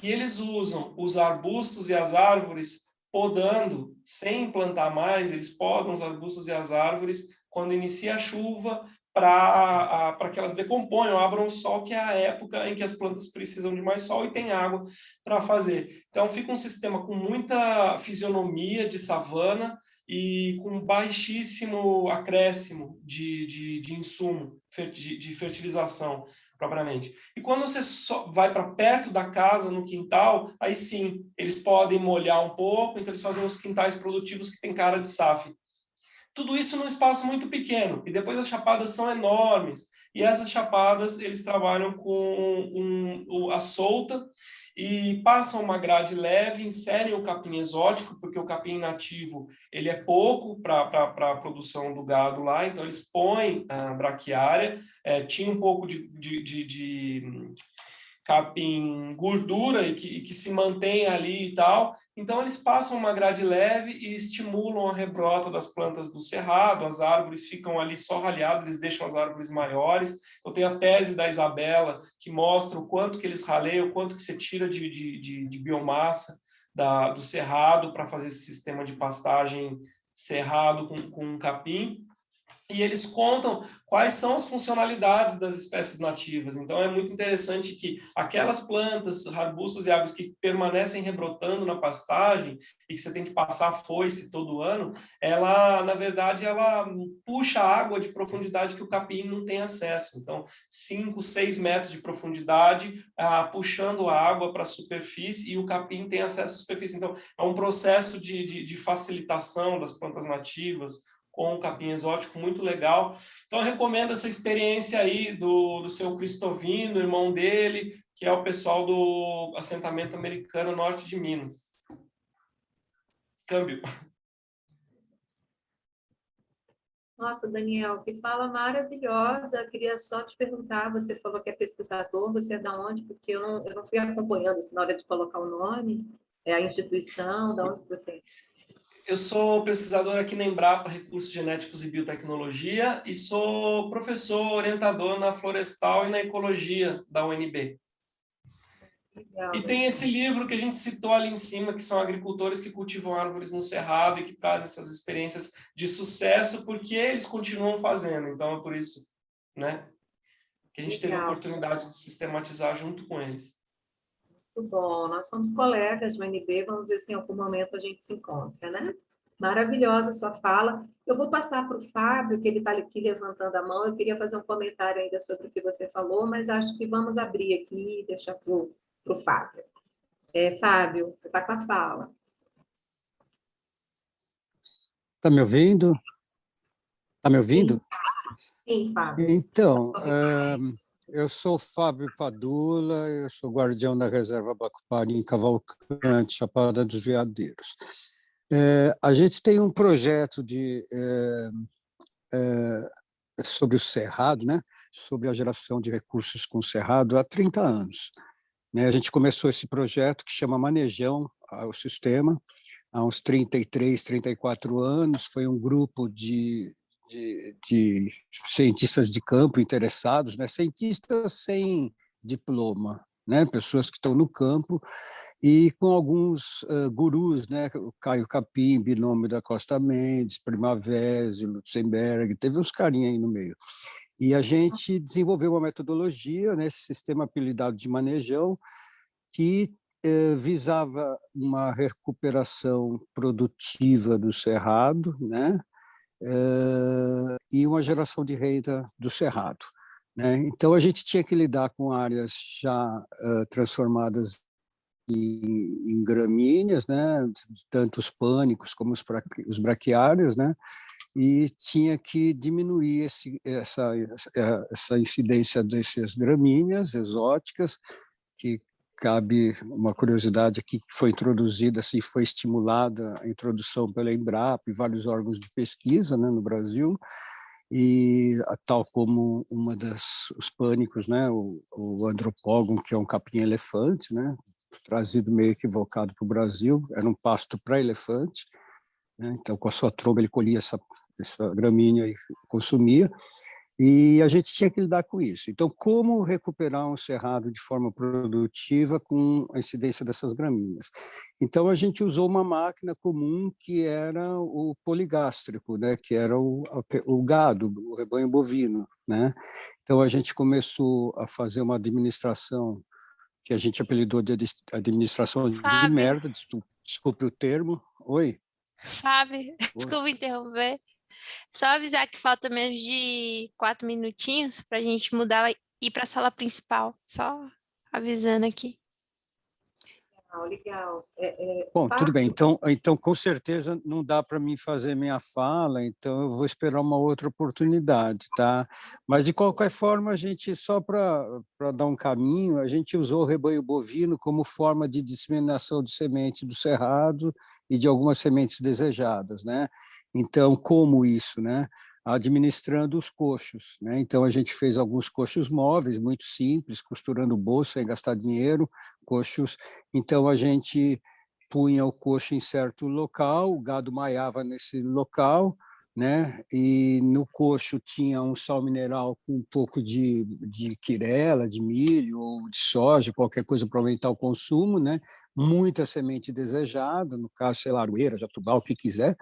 S18: E eles usam os arbustos e as árvores podando, sem plantar mais, eles podam os arbustos e as árvores quando inicia a chuva, para que elas decomponham, abram o sol, que é a época em que as plantas precisam de mais sol e tem água para fazer. Então, fica um sistema com muita fisionomia de savana e com baixíssimo acréscimo de insumo, de fertilização, propriamente. E quando você vai para perto da casa, no quintal, aí sim, eles podem molhar um pouco, então eles fazem os quintais produtivos que tem cara de SAF. Tudo isso num espaço muito pequeno, e depois as chapadas são enormes, e essas chapadas eles trabalham com a solta, e passam uma grade leve, inserem o capim exótico, porque o capim nativo ele é pouco para a produção do gado lá, então eles põem a braquiária, tinha um pouco de capim gordura e que se mantém ali e tal. Então, eles passam uma grade leve e estimulam a rebrota das plantas do cerrado, as árvores ficam ali só ralhadas, eles deixam as árvores maiores. Então, tem a tese da Isabela, que mostra o quanto que eles raleiam, o quanto que você tira de biomassa do cerrado para fazer esse sistema de pastagem cerrado com capim. E eles contam quais são as funcionalidades das espécies nativas. Então, é muito interessante que aquelas plantas, arbustos e árvores que permanecem rebrotando na pastagem e que você tem que passar a foice todo ano, ela, na verdade, ela puxa água de profundidade que o capim não tem acesso. Então, 5, 6 metros de profundidade, puxando a água para a superfície, e o capim tem acesso à superfície. Então, é um processo de facilitação das plantas nativas, com o capim exótico, muito legal. Então, eu recomendo essa experiência aí do seu Cristovino, irmão dele, que é o pessoal do assentamento americano norte de Minas. Câmbio.
S1: Nossa, Daniel, que fala maravilhosa. Eu queria só te perguntar, você falou que é pesquisador, você é da onde? Porque eu não fui acompanhando assim, na hora de colocar o nome, a instituição, da onde você...
S18: Eu sou pesquisador aqui na Embrapa, Recursos Genéticos e Biotecnologia, e sou professor orientador na Florestal e na Ecologia da UNB. Legal. E tem esse livro que a gente citou ali em cima, que são agricultores que cultivam árvores no Cerrado e que trazem essas experiências de sucesso, porque eles continuam fazendo. Então, é por isso, né, que a gente teve a oportunidade de sistematizar junto com eles.
S1: Muito bom, nós somos colegas do UNB, vamos dizer assim, em algum momento a gente se encontra, né? Maravilhosa a sua fala. Eu vou passar para o Fábio, que ele está aqui levantando a mão. Eu queria fazer um comentário ainda sobre o que você falou, mas acho que vamos abrir aqui e deixar para o Fábio. Fábio, você está com a fala.
S19: Está me ouvindo? Está me ouvindo?
S1: Sim, Fábio.
S19: Então, eu sou Fábio Padula, eu sou guardião da Reserva Bacupari em Cavalcante, Chapada dos Veadeiros. A gente tem um projeto sobre o Cerrado, né? Sobre a geração de recursos com o Cerrado há 30 anos. A gente começou esse projeto que chama Manejão ao Sistema, há uns 33, 34 anos. Foi um grupo de de cientistas de campo interessados, né? Cientistas sem diploma, né? Pessoas que estão no campo, e com alguns gurus, né? O Caio Capim, Binômio da Costa Mendes, Primavera, Lutzenberg, teve uns carinha aí no meio. E a gente desenvolveu uma metodologia, né? Esse sistema apelidado de manejão, que visava uma recuperação produtiva do cerrado, né? E uma geração de renda do cerrado, né? Então, a gente tinha que lidar com áreas já transformadas em gramíneas, né? Tanto os pânicos como os braquiários, né? E tinha que diminuir essa incidência dessas gramíneas exóticas, que cabe uma curiosidade aqui, que foi introduzida, assim, foi estimulada a introdução pela Embrapa e vários órgãos de pesquisa, né, no Brasil, e tal como os pânicos, né, o andropógon, que é um capim-elefante, né, trazido meio equivocado para o Brasil, era um pasto para elefante, né, então com a sua tromba ele colhia essa gramínea e consumia, e a gente tinha que lidar com isso. Então, como recuperar um cerrado de forma produtiva com a incidência dessas gramíneas? Então, a gente usou uma máquina comum que era o poligástrico, né? Que era o gado, o rebanho bovino, né? Então, a gente começou a fazer uma administração que a gente apelidou de administração de merda, desculpe o termo. Oi?
S12: Fábio, desculpa interromper. Só avisar que falta menos de 4 minutinhos para a gente mudar e ir para a sala principal. Só avisando aqui.
S1: Legal.
S19: Bom, tudo bem. Então, com certeza, não dá para mim fazer minha fala, então eu vou esperar uma outra oportunidade, tá? Mas, de qualquer forma, a gente, só para dar um caminho, a gente usou o rebanho bovino como forma de disseminação de semente do cerrado e de algumas sementes desejadas, né? Então, como isso, né? Administrando os coxos, né? Então, a gente fez alguns coxos móveis, muito simples, costurando o bolso sem gastar dinheiro, coxos. Então, a gente punha o coxo em certo local, o gado maiava nesse local, né? E no coxo tinha um sal mineral com um pouco de quirela, de milho ou de soja, qualquer coisa para aumentar o consumo, né? Muita semente desejada, no caso, sei lá, aroeira, jatobá, o que quiser,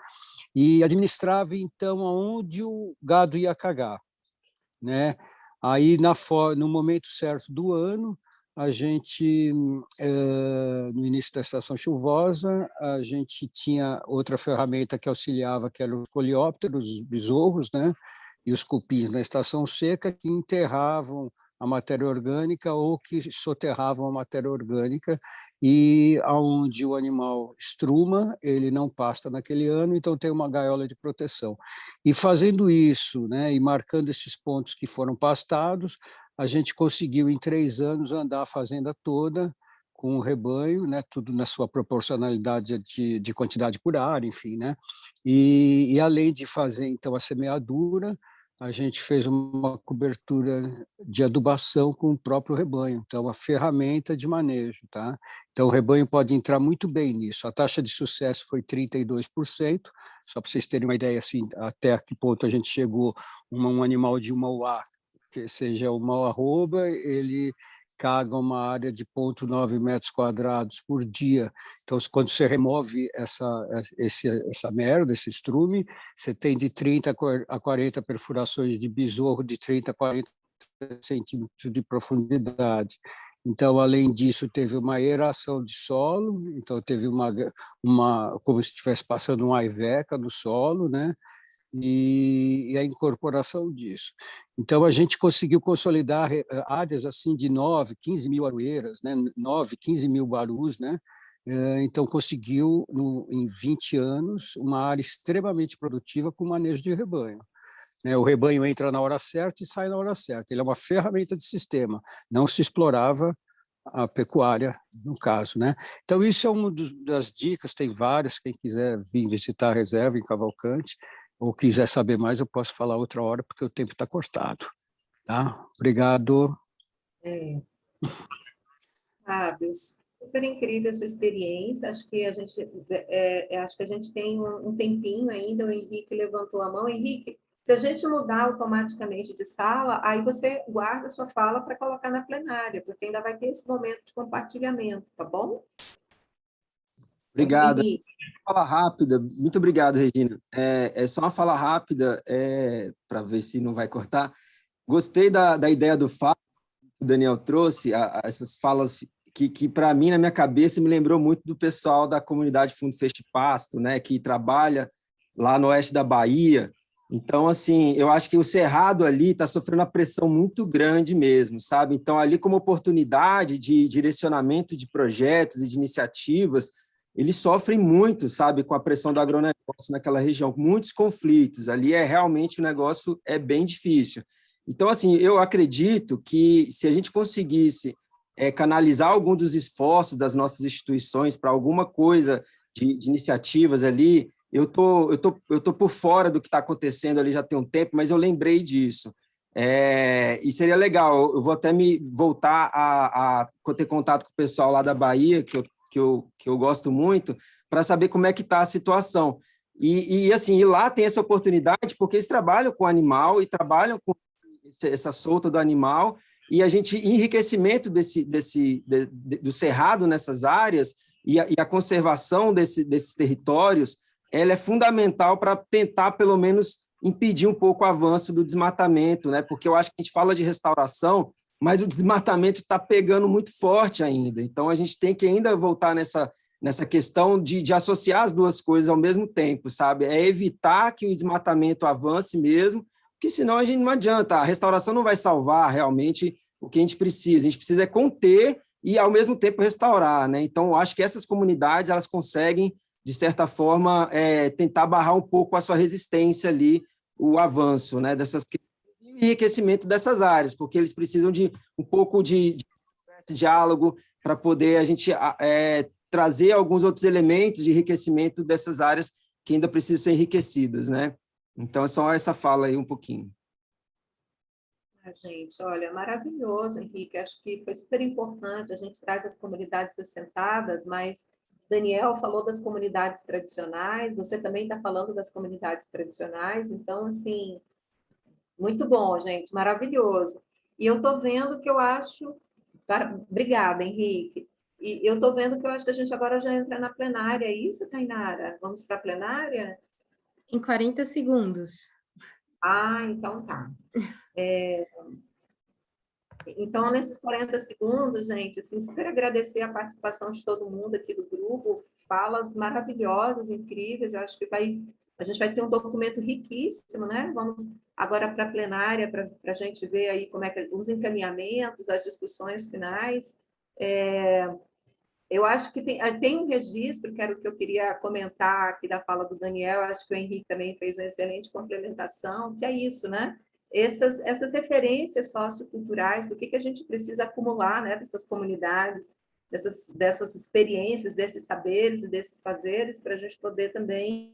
S19: e administrava, então, aonde o gado ia cagar, né? Aí, no momento certo do ano, a gente, no início da estação chuvosa, a gente tinha outra ferramenta que auxiliava, que eram os coleópteros, os besouros, né? E os cupins na estação seca, que enterravam a matéria orgânica ou que soterravam a matéria orgânica, e aonde o animal estruma, ele não pasta naquele ano, então tem uma gaiola de proteção. E fazendo isso, né, e marcando esses pontos que foram pastados, a gente conseguiu, em 3 anos, andar a fazenda toda com o rebanho, né, tudo na sua proporcionalidade de quantidade por área, enfim, né? E além de fazer, então, a semeadura, a gente fez uma cobertura de adubação com o próprio rebanho, então a ferramenta de manejo, tá? Então o rebanho pode entrar muito bem nisso. A taxa de sucesso foi 32%, só para vocês terem uma ideia assim, até que ponto a gente chegou. Um animal de uma UA, que seja uma arroba, ele caga uma área de 0,9 metros quadrados por dia. Então, quando você remove essa merda, esse estrume, você tem de 30 a 40 perfurações de besouro de 30 a 40 centímetros de profundidade. Então, além disso, teve uma aeração de solo, então teve como se estivesse passando uma aiveca no solo, né? E a incorporação disso. Então, a gente conseguiu consolidar áreas assim de 9, 15 mil aroeiras, né? 9, 15 mil barus, né? Então, conseguiu, em 20 anos, uma área extremamente produtiva com manejo de rebanho. O rebanho entra na hora certa e sai na hora certa. Ele é uma ferramenta de sistema. Não se explorava a pecuária, no caso, né? Então, isso é uma das dicas, tem várias, quem quiser vir visitar a reserva em Cavalcante, ou quiser saber mais, eu posso falar outra hora, porque o tempo está cortado. Tá? Obrigado.
S1: Fábio, super incrível a sua experiência. Acho que a gente tem um tempinho ainda. O Henrique levantou a mão. Henrique, Se a gente mudar automaticamente de sala, aí você guarda a sua fala para colocar na plenária, porque ainda vai ter esse momento de compartilhamento, tá bom?
S20: Obrigado. Fala rápida. Muito obrigado, Regina. É só uma fala rápida, para ver se não vai cortar. Gostei da ideia do Fábio, que o Daniel trouxe, essas falas que para mim, na minha cabeça, me lembrou muito do pessoal da comunidade Fundo Feste Pasto, né, que trabalha lá no oeste da Bahia. Então, assim, eu acho que o Cerrado ali está sofrendo uma pressão muito grande mesmo, sabe? Então, ali como oportunidade de direcionamento de projetos e de iniciativas, eles sofrem muito, sabe, com a pressão do agronegócio naquela região, muitos conflitos. Ali realmente o negócio é bem difícil. Então, assim, eu acredito que se a gente conseguisse canalizar algum dos esforços das nossas instituições para alguma coisa de iniciativas ali, eu tô por fora do que está acontecendo ali já tem um tempo, mas eu lembrei disso. E seria legal, eu vou até me voltar a ter contato com o pessoal lá da Bahia, que eu gosto muito, para saber como é que está a situação. Assim, e lá tem essa oportunidade, porque eles trabalham com animal e trabalham com essa solta do animal, e a gente, enriquecimento do cerrado nessas áreas e a conservação desses territórios, ela é fundamental para tentar, pelo menos, impedir um pouco o avanço do desmatamento, né? Porque eu acho que a gente fala de restauração, mas o desmatamento está pegando muito forte ainda. Então, a gente tem que ainda voltar nessa questão de associar as duas coisas ao mesmo tempo, sabe? É evitar que o desmatamento avance mesmo, porque senão a gente não adianta, a restauração não vai salvar realmente o que a gente precisa. A gente precisa conter e, ao mesmo tempo, restaurar, né? Então, eu acho que essas comunidades, elas conseguem, de certa forma, tentar barrar um pouco a sua resistência ali, o avanço, né, dessas enriquecimento dessas áreas, porque eles precisam de um pouco de diálogo para poder a gente trazer alguns outros elementos de enriquecimento dessas áreas que ainda precisam ser enriquecidas, né? Então, é só essa fala aí um pouquinho.
S1: Gente, olha, maravilhoso, Henrique, acho que foi super importante, a gente traz as comunidades assentadas, mas Daniel falou das comunidades tradicionais, você também está falando das comunidades tradicionais, então, assim, muito bom, gente, maravilhoso. E eu estou vendo que eu acho... Obrigada, Henrique. E eu estou vendo que eu acho que a gente agora já entra na plenária, é isso, Tainara? Vamos para a plenária?
S5: Em 40 segundos.
S1: Então tá. Então, nesses 40 segundos, gente, assim, super agradecer a participação de todo mundo aqui do grupo, falas maravilhosas, incríveis, eu acho que a gente vai ter um documento riquíssimo, né? Vamos agora para a plenária, para a gente ver aí como é que os encaminhamentos, as discussões finais. Eu acho que tem um registro, que era o que eu queria comentar aqui da fala do Daniel, acho que o Henrique também fez uma excelente complementação, que é isso, né? Essas referências socioculturais, do que a gente precisa acumular, né, dessas comunidades, dessas experiências, desses saberes e desses fazeres, para a gente poder também